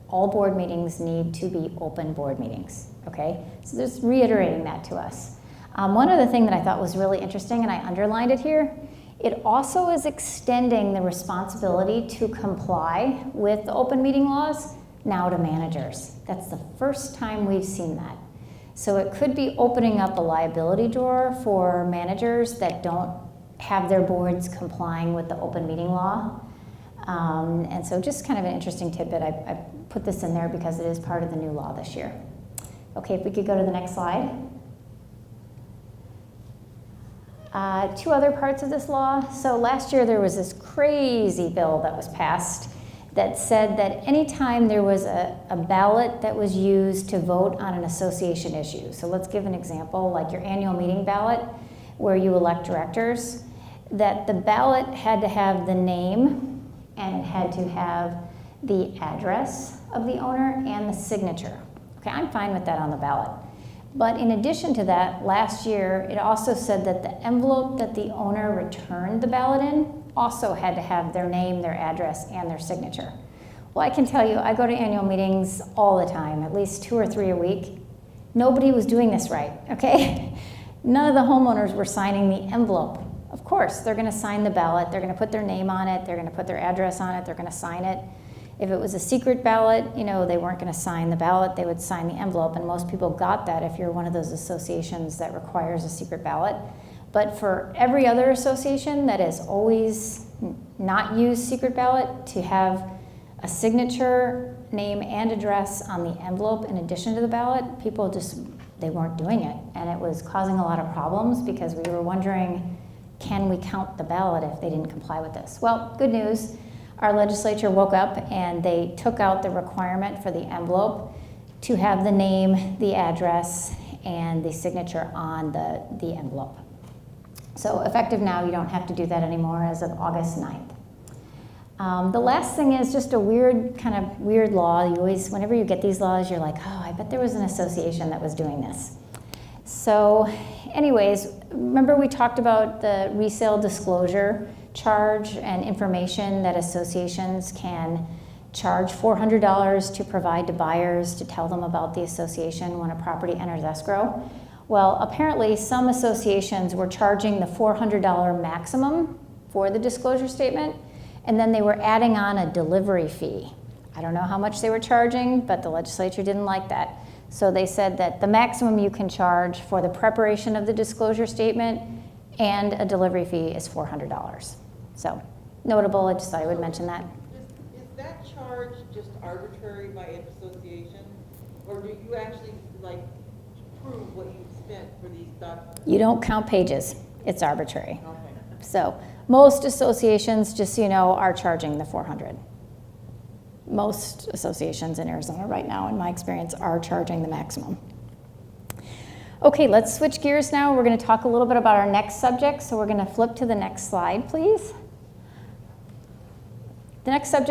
all board meetings need to be open board meetings, okay? So just reiterating that to us. One other thing that I thought was really interesting, and I underlined it here, it also is extending the responsibility to comply with the open meeting laws now to managers. That's the first time we've seen that. So it could be opening up a liability drawer for managers that don't have their boards complying with the open meeting law. And so just kind of an interesting tidbit. I put this in there because it is part of the new law this year. Okay, if we could go to the next slide. Two other parts of this law. So last year there was this crazy bill that was passed that said that anytime there was a ballot that was used to vote on an association issue. So let's give an example, like your annual meeting ballot where you elect directors, that the ballot had to have the name and it had to have the address of the owner and the signature. Okay, I'm fine with that on the ballot. But in addition to that, last year, it also said that the envelope that the owner returned the ballot in also had to have their name, their address, and their signature. Well, I can tell you, I go to annual meetings all the time, at least 2 or 3 a week. Nobody was doing this right, okay? None of the homeowners were signing the envelope. Of course, they're gonna sign the ballot, they're gonna put their name on it, they're gonna put their address on it, they're gonna sign it. If it was a secret ballot, you know, they weren't going to sign the ballot, they would sign the envelope, and most people got that if you're one of those associations that requires a secret ballot. But for every other association that has always not used secret ballot, to have a signature, name, and address on the envelope in addition to the ballot, people just, they weren't doing it. And it was causing a lot of problems because we were wondering, can we count the ballot if they didn't comply with this? Well, good news. Our legislature woke up and they took out the requirement for the envelope to have the name, the address, and the signature on the envelope. So effective now, you don't have to do that anymore as of August 9th. The last thing is just a kind of weird law. You always, whenever you get these laws, you're like, oh, I bet there was an association that was doing this. So anyways, remember we talked about the resale disclosure charge and information that associations can charge $400 to provide to buyers to tell them about the association when a property enters escrow. Well, apparently some associations were charging the $400 maximum for the disclosure statement, and then they were adding on a delivery fee. I don't know how much they were charging, but the legislature didn't like that. So they said that the maximum you can charge for the preparation of the disclosure statement and a delivery fee is $400. So notable, I just thought I would mention that. Is that charge just arbitrary by an association? Or do you actually like prove what you've spent for these documents? You don't count pages, it's arbitrary. Okay. So most associations, just so you know, are charging the $400. Most associations in Arizona right now, in my experience, are charging the maximum. Okay, let's switch gears now. We're going to talk a little bit about our next subject. So we're going to flip to the next slide, please. The next subject